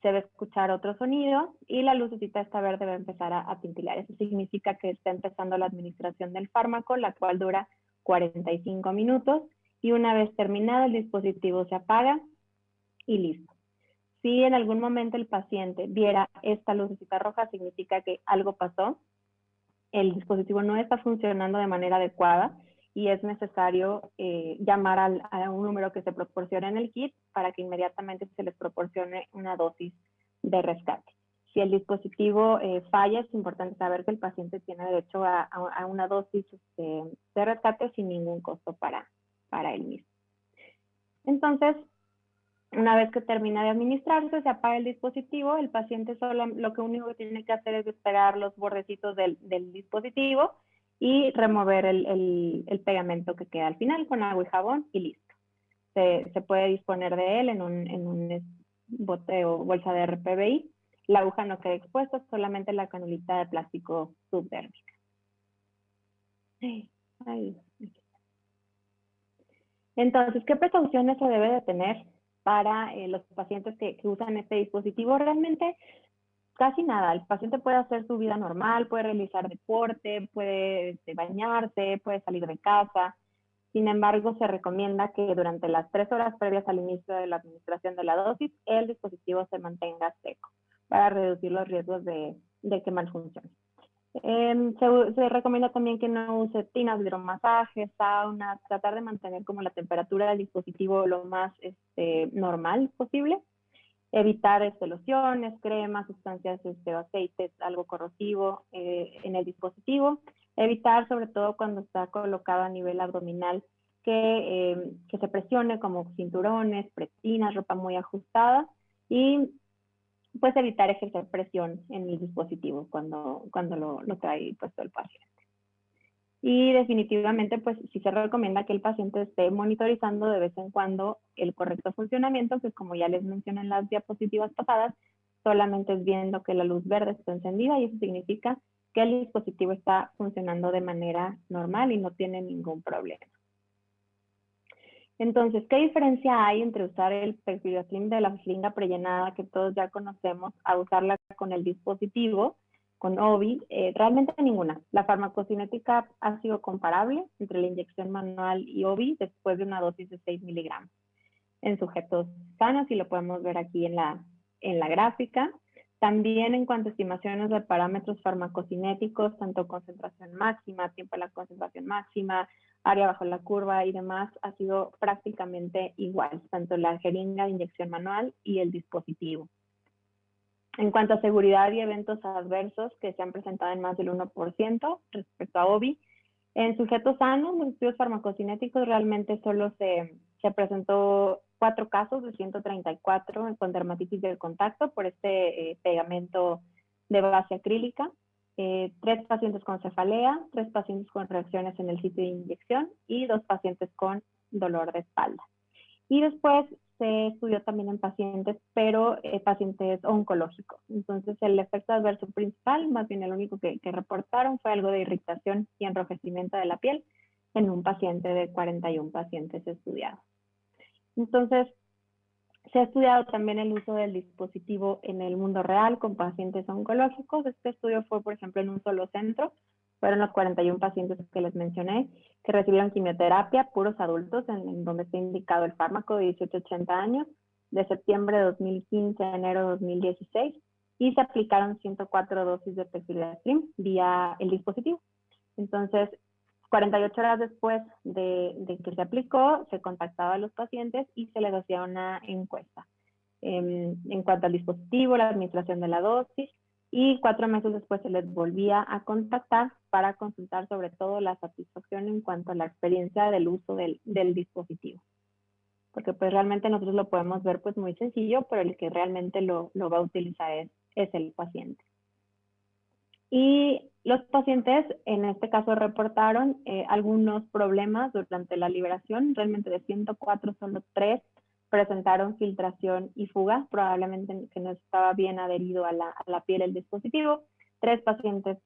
se va a escuchar otro sonido y la lucecita esta verde va a empezar a tintilear. Eso significa que está empezando la administración del fármaco, la cual dura 45 minutos. Y una vez terminado, el dispositivo se apaga y listo. Si en algún momento el paciente viera esta lucecita roja, significa que algo pasó, el dispositivo no está funcionando de manera adecuada y es necesario llamar a un número que se proporciona en el kit para que inmediatamente se les proporcione una dosis de rescate. Si el dispositivo falla, es importante saber que el paciente tiene derecho a una dosis de rescate sin ningún costo para él mismo. Entonces, una vez que termina de administrarse, se apaga el dispositivo, el paciente solo lo único que tiene que hacer es despegar los bordecitos del dispositivo y remover el pegamento que queda al final con agua y jabón y listo. Se puede disponer de él en un bote o bolsa de RPBI. La aguja no queda expuesta, solamente la canulita de plástico subdérmica. Entonces, ¿qué precauciones se debe de tener para los pacientes que usan este dispositivo? Realmente casi nada. El paciente puede hacer su vida normal, puede realizar deporte, puede bañarse, puede salir de casa. Sin embargo, se recomienda que durante las 3 horas previas al inicio de la administración de la dosis, el dispositivo se mantenga seco para reducir los riesgos de que malfuncione. Se recomienda también que no use tinas, hidromasajes, saunas, tratar de mantener como la temperatura del dispositivo lo más normal posible. Evitar lociones, cremas, sustancias o aceites, algo corrosivo en el dispositivo. Evitar, sobre todo cuando está colocado a nivel abdominal, que se presione como cinturones, pretinas, ropa muy ajustada y pues evitar ejercer presión en el dispositivo cuando lo trae puesto el paciente. Y definitivamente, pues sí se recomienda que el paciente esté monitorizando de vez en cuando el correcto funcionamiento, que como ya les mencioné en las diapositivas pasadas, solamente es viendo que la luz verde está encendida y eso significa que el dispositivo está funcionando de manera normal y no tiene ningún problema. Entonces, ¿qué diferencia hay entre usar el Pegfilgrastim de la jeringa prellenada que todos ya conocemos a usarla con el dispositivo, con OBI? Realmente ninguna. La farmacocinética ha sido comparable entre la inyección manual y OBI después de una dosis de 6 miligramos en sujetos sanos y lo podemos ver aquí en la gráfica. También en cuanto a estimaciones de parámetros farmacocinéticos, tanto concentración máxima, tiempo de la concentración máxima, área bajo la curva y demás, ha sido prácticamente igual, tanto la jeringa de inyección manual y el dispositivo. En cuanto a seguridad y eventos adversos que se han presentado en más del 1% respecto a OBI, en sujetos sanos, los estudios farmacocinéticos realmente solo se presentó 4 casos de 134 con dermatitis del contacto por este pegamento de base acrílica, 3 pacientes con cefalea, 3 pacientes con reacciones en el sitio de inyección y 2 pacientes con dolor de espalda. Y después se estudió también en pacientes, pero pacientes oncológicos. Entonces el efecto adverso principal, más bien el único que reportaron, fue algo de irritación y enrojecimiento de la piel en un paciente de 41 pacientes estudiados. Entonces, se ha estudiado también el uso del dispositivo en el mundo real con pacientes oncológicos. Este estudio fue, por ejemplo, en un solo centro. Fueron los 41 pacientes que les mencioné que recibieron quimioterapia, puros adultos, en donde está indicado el fármaco de 18 a 80 años, de septiembre de 2015 a enero de 2016, y se aplicaron 104 dosis de Pegfilgrastim vía el dispositivo. Entonces, 48 horas después de que se aplicó, se contactaba a los pacientes y se les hacía una encuesta en cuanto al dispositivo, la administración de la dosis, y 4 meses después se les volvía a contactar para consultar sobre todo la satisfacción en cuanto a la experiencia del uso del dispositivo. Porque pues realmente nosotros lo podemos ver pues muy sencillo, pero el que realmente lo va a utilizar es el paciente. Y los pacientes, en este caso, reportaron algunos problemas durante la liberación. Realmente de 104, solo 3 presentaron filtración y fuga, probablemente que no estaba bien adherido a la piel el dispositivo. 3 pacientes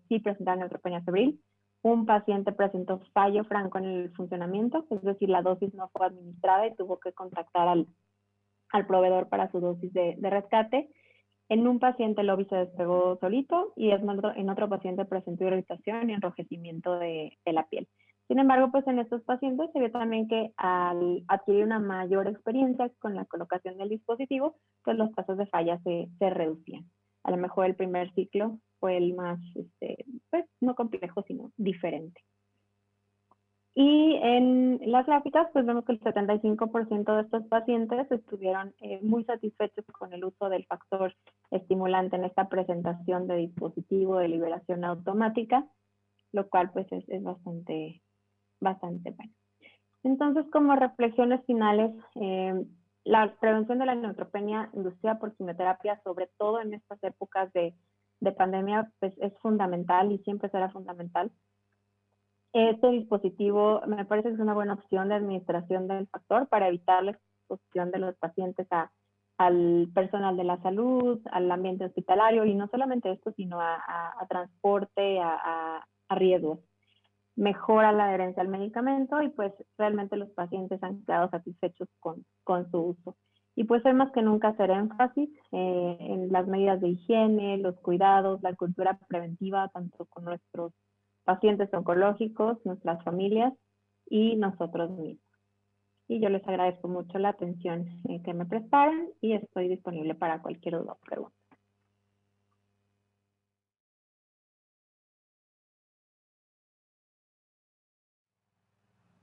sí presentaron neutropenia febril. Un paciente presentó fallo franco en el funcionamiento, es decir, la dosis no fue administrada y tuvo que contactar al proveedor para su dosis de rescate. En un paciente el OBI se despegó solito y en otro paciente presentó irritación y enrojecimiento de la piel. Sin embargo, pues en estos pacientes se ve también que al adquirir una mayor experiencia con la colocación del dispositivo, pues los casos de falla se reducían. A lo mejor el primer ciclo fue el más, pues no complejo, sino diferente. Y en las gráficas, pues vemos que el 75% de estos pacientes estuvieron muy satisfechos con el uso del factor estimulante en esta presentación de dispositivo de liberación automática, lo cual pues es bastante bueno. Entonces, como reflexiones finales, la prevención de la neutropenia inducida por quimioterapia, sobre todo en estas épocas de pandemia, pues es fundamental y siempre será fundamental. Este dispositivo me parece que es una buena opción de administración del factor para evitar la exposición de los pacientes al personal de la salud, al ambiente hospitalario, y no solamente esto, sino a transporte, a riesgos. Mejora la adherencia al medicamento y pues realmente los pacientes han quedado satisfechos con su uso. Y pues hoy más que nunca hacer énfasis en las medidas de higiene, los cuidados, la cultura preventiva, tanto con nuestros pacientes oncológicos, nuestras familias y nosotros mismos. Y yo les agradezco mucho la atención que me prestaron y estoy disponible para cualquier duda o pregunta.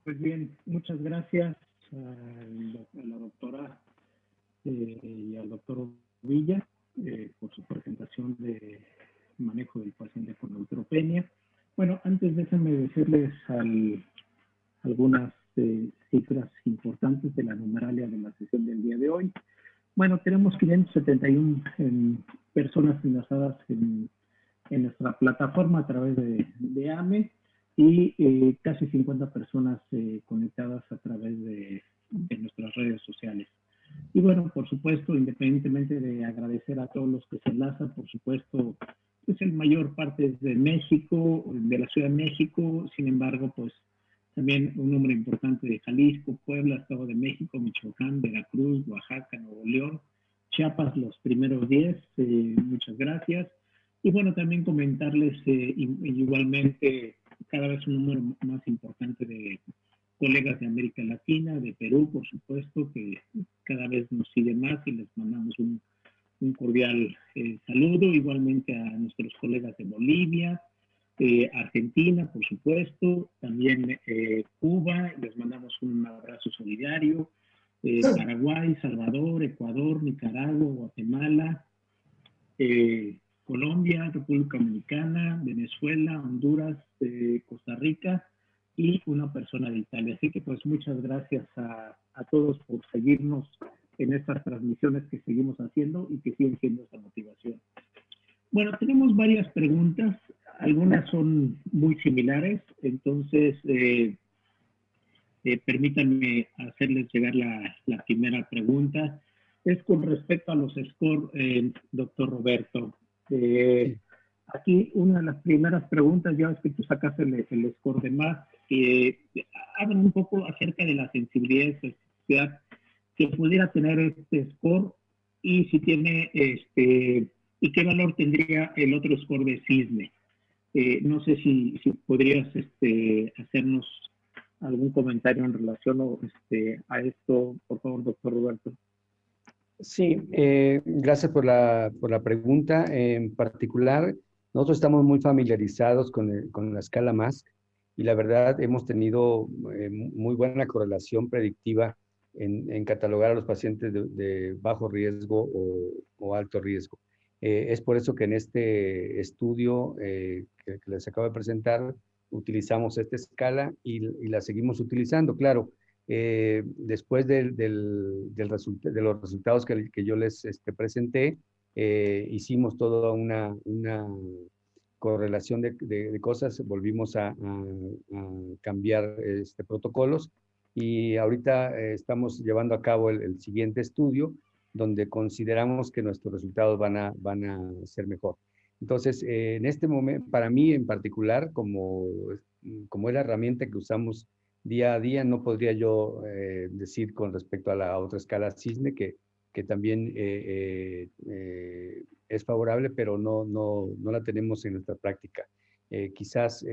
Pues bien, muchas gracias a la doctora y al doctor Villa por su presentación de manejo del paciente con neutropenia. Bueno, antes déjenme decirles algunas cifras importantes de la numeralia de la sesión del día de hoy. Bueno, tenemos 571 personas enlazadas en nuestra plataforma a través de AME y casi 50 personas conectadas a través de nuestras redes sociales. Y bueno, por supuesto, independientemente de agradecer a todos los que se enlazan, por supuesto, pues el mayor parte es de México, de la Ciudad de México, sin embargo, pues también un número importante de Jalisco, Puebla, Estado de México, Michoacán, Veracruz, Oaxaca, Nuevo León, Chiapas, los primeros 10, muchas gracias. Y bueno, también comentarles igualmente cada vez un número más importante de colegas de América Latina, de Perú, por supuesto, que cada vez nos siguen más y les mandamos un cordial saludo, igualmente a nuestros colegas de Bolivia, Argentina, por supuesto, también Cuba, les mandamos un abrazo solidario, Paraguay, Salvador, Ecuador, Nicaragua, Guatemala, Colombia, República Dominicana, Venezuela, Honduras, Costa Rica y una persona de Italia. Así que pues muchas gracias a todos por seguirnos en estas transmisiones que seguimos haciendo y que siguen siendo esta motivación. Bueno, tenemos varias preguntas, algunas son muy similares, entonces permítanme hacerles llegar la primera pregunta. Es con respecto a los scores, doctor Roberto. Sí. Aquí una de las primeras preguntas, ya es que tú sacas el score de más, habla un poco acerca de la sensibilidad y sensibilidad que pudiera tener este score y si tiene y qué valor tendría el otro score de CISME. No sé si podrías hacernos algún comentario en relación a esto, por favor, doctor Roberto. Sí, gracias por la pregunta. En particular, nosotros estamos muy familiarizados con la escala MASC y la verdad hemos tenido muy buena correlación predictiva en catalogar a los pacientes de bajo riesgo o alto riesgo. Es por eso que en este estudio que les acabo de presentar, utilizamos esta escala y la seguimos utilizando. Claro, después de los resultados que yo les presenté, hicimos toda una correlación de cosas, volvimos a cambiar protocolos y ahorita estamos llevando a cabo el siguiente estudio donde consideramos que nuestros resultados van a ser mejor. Entonces, en este momento, para mí en particular, como es la herramienta que usamos día a día, no podría yo decir con respecto a la otra escala Cisne que también es favorable, pero no la tenemos en nuestra práctica. Quizás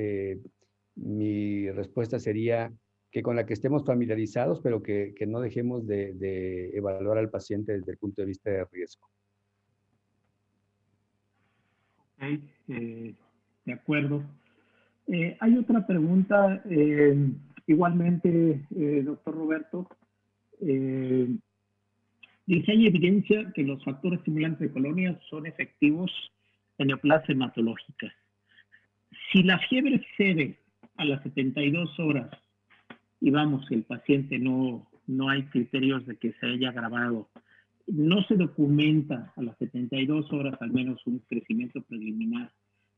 mi respuesta sería que con la que estemos familiarizados, pero que no dejemos de evaluar al paciente desde el punto de vista de riesgo. Okay, de acuerdo. Hay otra pregunta, igualmente, doctor Roberto. Dice, hay evidencia que los factores estimulantes de colonias son efectivos en neoplasia hematológica. Si la fiebre cede a las 72 horas y vamos, el paciente no hay criterios de que se haya agravado, no se documenta a las 72 horas al menos un crecimiento preliminar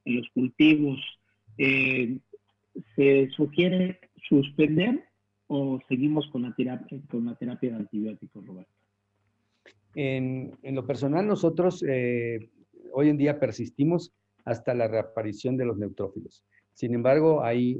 en los cultivos, ¿se sugiere suspender o seguimos con la terapia de antibióticos, Roberto? En lo personal, nosotros hoy en día persistimos hasta la reaparición de los neutrófilos. Sin embargo, hay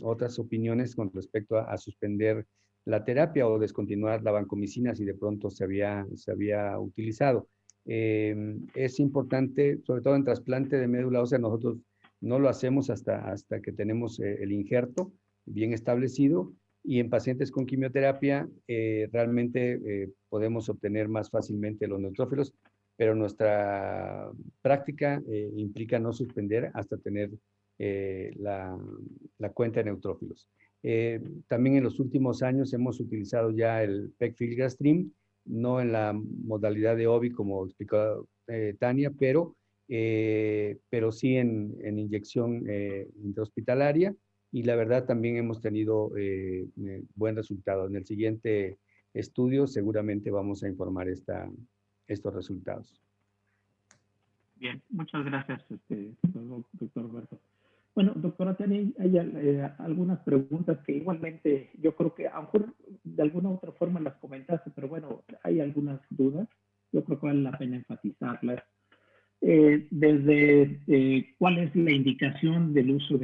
otras opiniones con respecto a suspender la terapia o descontinuar la vancomicina si de pronto se había utilizado. Es importante, sobre todo en trasplante de médula ósea, nosotros no lo hacemos hasta que tenemos el injerto bien establecido, y en pacientes con quimioterapia realmente podemos obtener más fácilmente los neutrófilos, pero nuestra práctica implica no suspender hasta tener la cuenta de neutrófilos. También en los últimos años hemos utilizado ya el pegfilgrastim, no en la modalidad de OBI como explicó Tania, pero sí en inyección intrahospitalaria, y la verdad también hemos tenido buen resultado. En el siguiente estudio seguramente vamos a informar estos resultados. Bien, muchas gracias, doctor Roberto. Bueno, doctora Tania, hay algunas preguntas que igualmente yo creo que a lo mejor de alguna u otra forma las comentaste, pero bueno, hay algunas dudas. Yo creo que vale la pena enfatizarlas. Desde cuál es la indicación del uso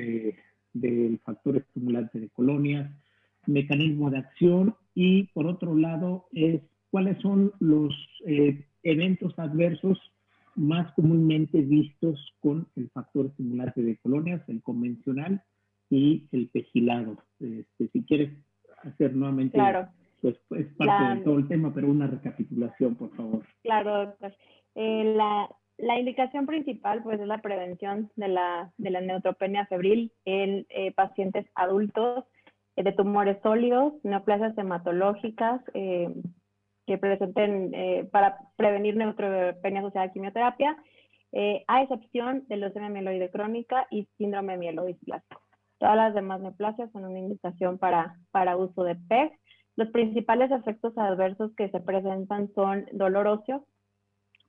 del factor estimulante de colonias, mecanismo de acción, y por otro lado es cuáles son los eventos adversos más comúnmente vistos con el factor estimulante de colonias, el convencional y el pegilado. Si quieres hacer nuevamente, claro, pues es parte de todo el tema, pero una recapitulación, por favor. Claro, doctor. La indicación principal pues es la prevención de la neutropenia febril en pacientes adultos de tumores sólidos, neoplasias hematológicas que presenten para prevenir neutropenia asociada a quimioterapia, a excepción de leucemia mieloide crónica y síndrome mielodisplásico. Todas las demás neoplasias son una indicación para uso de PEG. Los principales efectos adversos que se presentan son dolor óseo,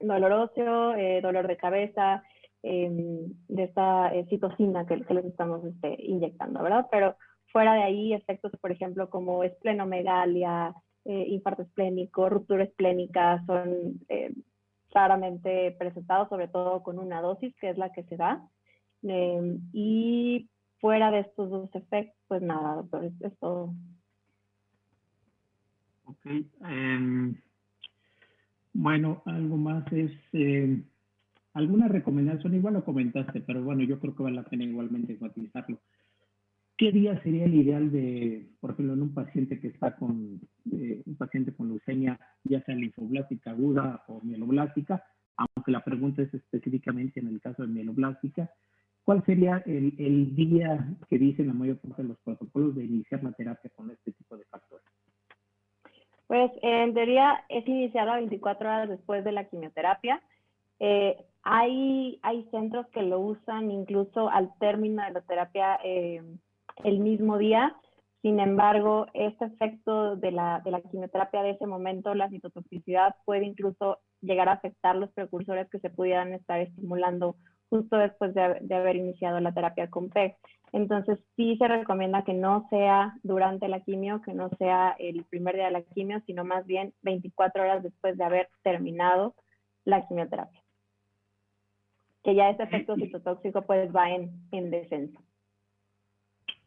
dolor de cabeza, de esta citocina que les estamos inyectando, ¿verdad? Pero fuera de ahí, efectos, por ejemplo, como esplenomegalia, infarto esplénico, ruptura esplénica, son raramente presentados, sobre todo con una dosis, que es la que se da. Y fuera de estos dos efectos, pues nada, doctor, es todo. Ok. Bueno, algo más es alguna recomendación, igual lo comentaste, pero bueno, yo creo que vale la pena igualmente enfatizarlo. ¿Qué día sería el ideal de, por ejemplo, en un paciente que está con un paciente con leucemia, ya sea linfoblástica aguda o mieloblástica, aunque la pregunta es específicamente en el caso de mieloblástica, ¿cuál sería el día que dicen la mayor parte de los protocolos de iniciar la terapia con este tipo de factores? Pues en teoría es iniciada 24 horas después de la quimioterapia. Hay centros que lo usan incluso al término de la terapia el mismo día. Sin embargo, este efecto de la quimioterapia de ese momento, la citotoxicidad, puede incluso llegar a afectar los precursores que se pudieran estar estimulando justo después de haber iniciado la terapia con PEG. Entonces sí se recomienda que no sea durante la quimio, que no sea el primer día de la quimio, sino más bien 24 horas después de haber terminado la quimioterapia. Que ya ese efecto citotóxico pues va en descenso.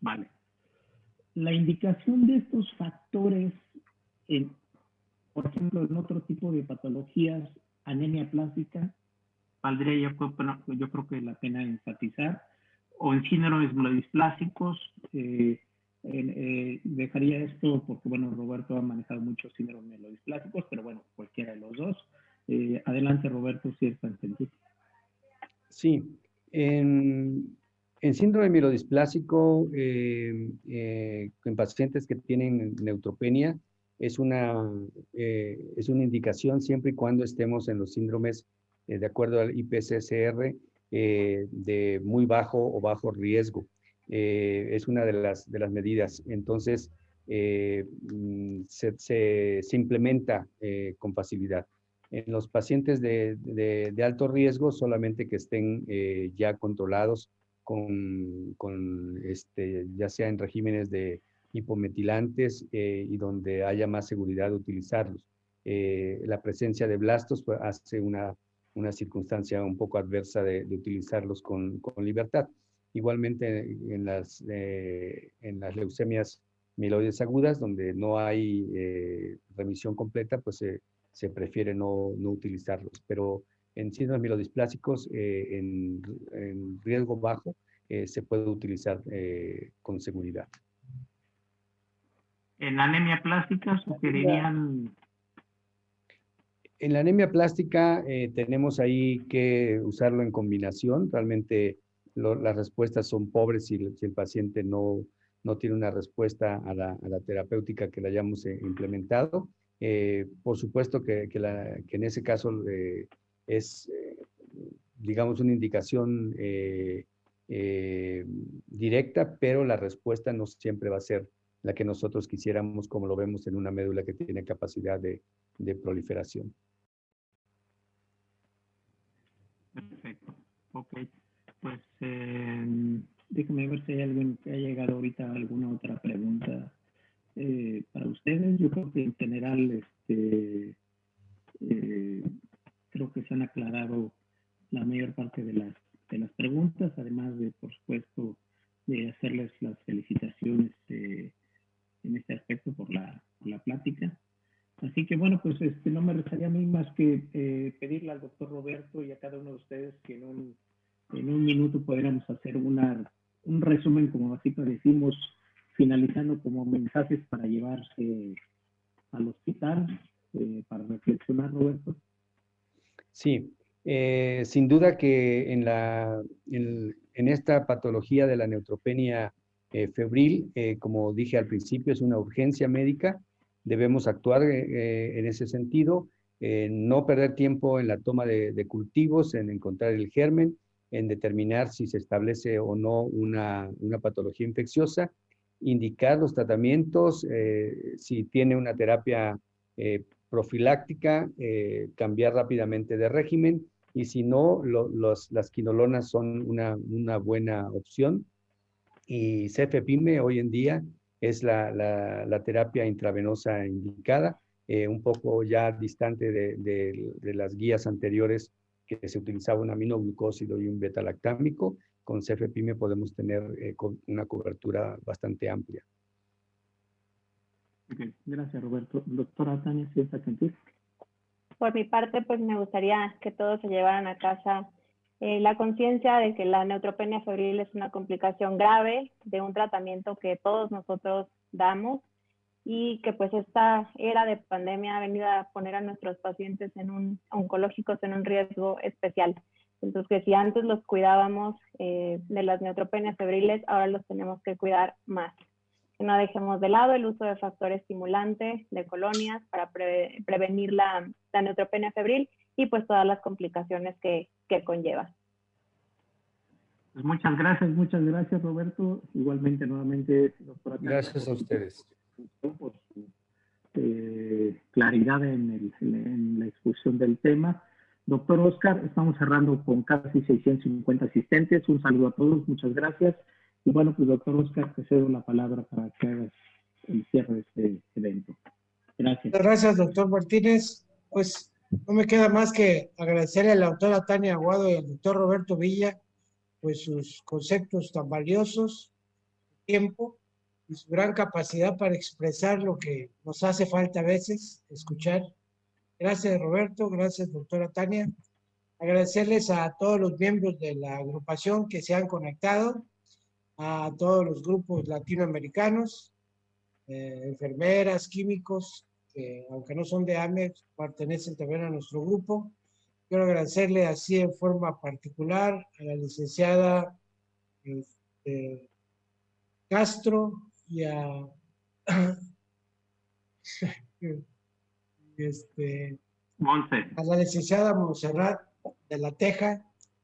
Vale. La indicación de estos factores, por ejemplo, en otro tipo de patologías, anemia plástica, valdría yo creo que la pena enfatizar, o en síndromes melodisplásicos, dejaría esto porque, bueno, Roberto ha manejado muchos síndromes melodisplásicos, pero bueno, cualquiera de los dos. Adelante, Roberto, si es tan sencillo. Sí, en síndrome mielodisplásico, en pacientes que tienen neutropenia, es una indicación siempre y cuando estemos en los síndromes, de acuerdo al IPCCR, de muy bajo o bajo riesgo. Es una de las medidas. Entonces, se implementa con facilidad. En los pacientes de alto riesgo, solamente que estén ya controlados ya sea en regímenes de hipometilantes y donde haya más seguridad de utilizarlos. La presencia de blastos pues, hace una circunstancia un poco adversa de utilizarlos con libertad. Igualmente en las leucemias mieloides agudas, donde no hay remisión completa, pues se prefiere no utilizarlos. Pero en síndromes mielodisplásicos, en riesgo bajo, se puede utilizar con seguridad. En anemia plástica sugerirían... En la anemia plástica tenemos ahí que usarlo en combinación. Realmente las respuestas son pobres si el paciente no tiene una respuesta a la terapéutica que le hayamos implementado. Por supuesto que en ese caso es, digamos, una indicación directa, pero la respuesta no siempre va a ser la que nosotros quisiéramos, como lo vemos en una médula que tiene capacidad de proliferación. Perfecto. Ok. Pues déjame ver si hay alguien que ha llegado ahorita a alguna otra pregunta para ustedes. Yo creo que en general creo que se han aclarado la mayor parte de las preguntas, además de, por supuesto, de hacerles las felicitaciones en este aspecto por la plática. Así que bueno, pues no me restaría a mí más que pedirle al doctor Roberto y a cada uno de ustedes que en un minuto pudiéramos hacer un resumen, como así decimos, finalizando como mensajes para llevarse al hospital, para reflexionar, Roberto. Sí, sin duda que en esta patología de la neutropenia febril, como dije al principio, es una urgencia médica. Debemos actuar en ese sentido, no perder tiempo en la toma de cultivos, en encontrar el germen, en determinar si se establece o no una patología infecciosa, indicar los tratamientos, si tiene una terapia profiláctica, cambiar rápidamente de régimen, y si no, las quinolonas son una buena opción. Y cefepime hoy en día es la terapia intravenosa indicada, un poco ya distante de las guías anteriores que se utilizaba un aminoglucósido y un beta-lactámico. Con cefepime podemos tener una cobertura bastante amplia. Okay. Gracias, Roberto. Doctora Tania, ¿sienta sentir? Por mi parte, pues me gustaría que todos se llevaran a casa la conciencia de que la neutropenia febril es una complicación grave de un tratamiento que todos nosotros damos y que pues esta era de pandemia ha venido a poner a nuestros pacientes oncológicos en un riesgo especial. Entonces, que si antes los cuidábamos de las neutropenias febriles, ahora los tenemos que cuidar más. Que no dejemos de lado el uso de factores estimulantes, de colonias, para prevenir la neutropenia febril y pues todas las complicaciones que conlleva. Pues muchas gracias, Roberto. Igualmente, nuevamente, doctora. Gracias a ustedes. Por su claridad en la exposición del tema. Doctor Oscar, estamos cerrando con casi 650 asistentes. Un saludo a todos, muchas gracias. Y bueno, pues doctor Oscar, te cedo la palabra para que hagas el cierre de este evento. Gracias. Muchas gracias, doctor Martínez. Pues no me queda más que agradecerle a la doctora Tania Aguado y al doctor Roberto Villa, pues sus conceptos tan valiosos, su tiempo y su gran capacidad para expresar lo que nos hace falta a veces, escuchar. Gracias, Roberto. Gracias, doctora Tania. Agradecerles a todos los miembros de la agrupación que se han conectado, a todos los grupos latinoamericanos, enfermeras, químicos, que aunque no son de AME, pertenecen también a nuestro grupo. Quiero agradecerle así en forma particular a la licenciada Castro y a a la licenciada Montserrat de la Teja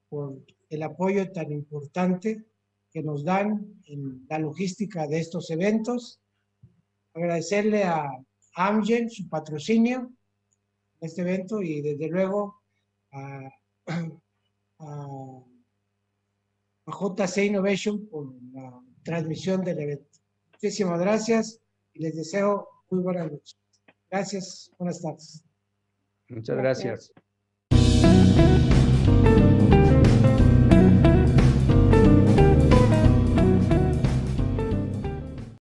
por el apoyo tan importante que nos dan en la logística de estos eventos. Agradecerle a Amgen su patrocinio en este evento y desde luego a JC Innovation por la transmisión del evento. Muchísimas gracias y les deseo muy buenas noches. Gracias, buenas tardes. Muchas gracias.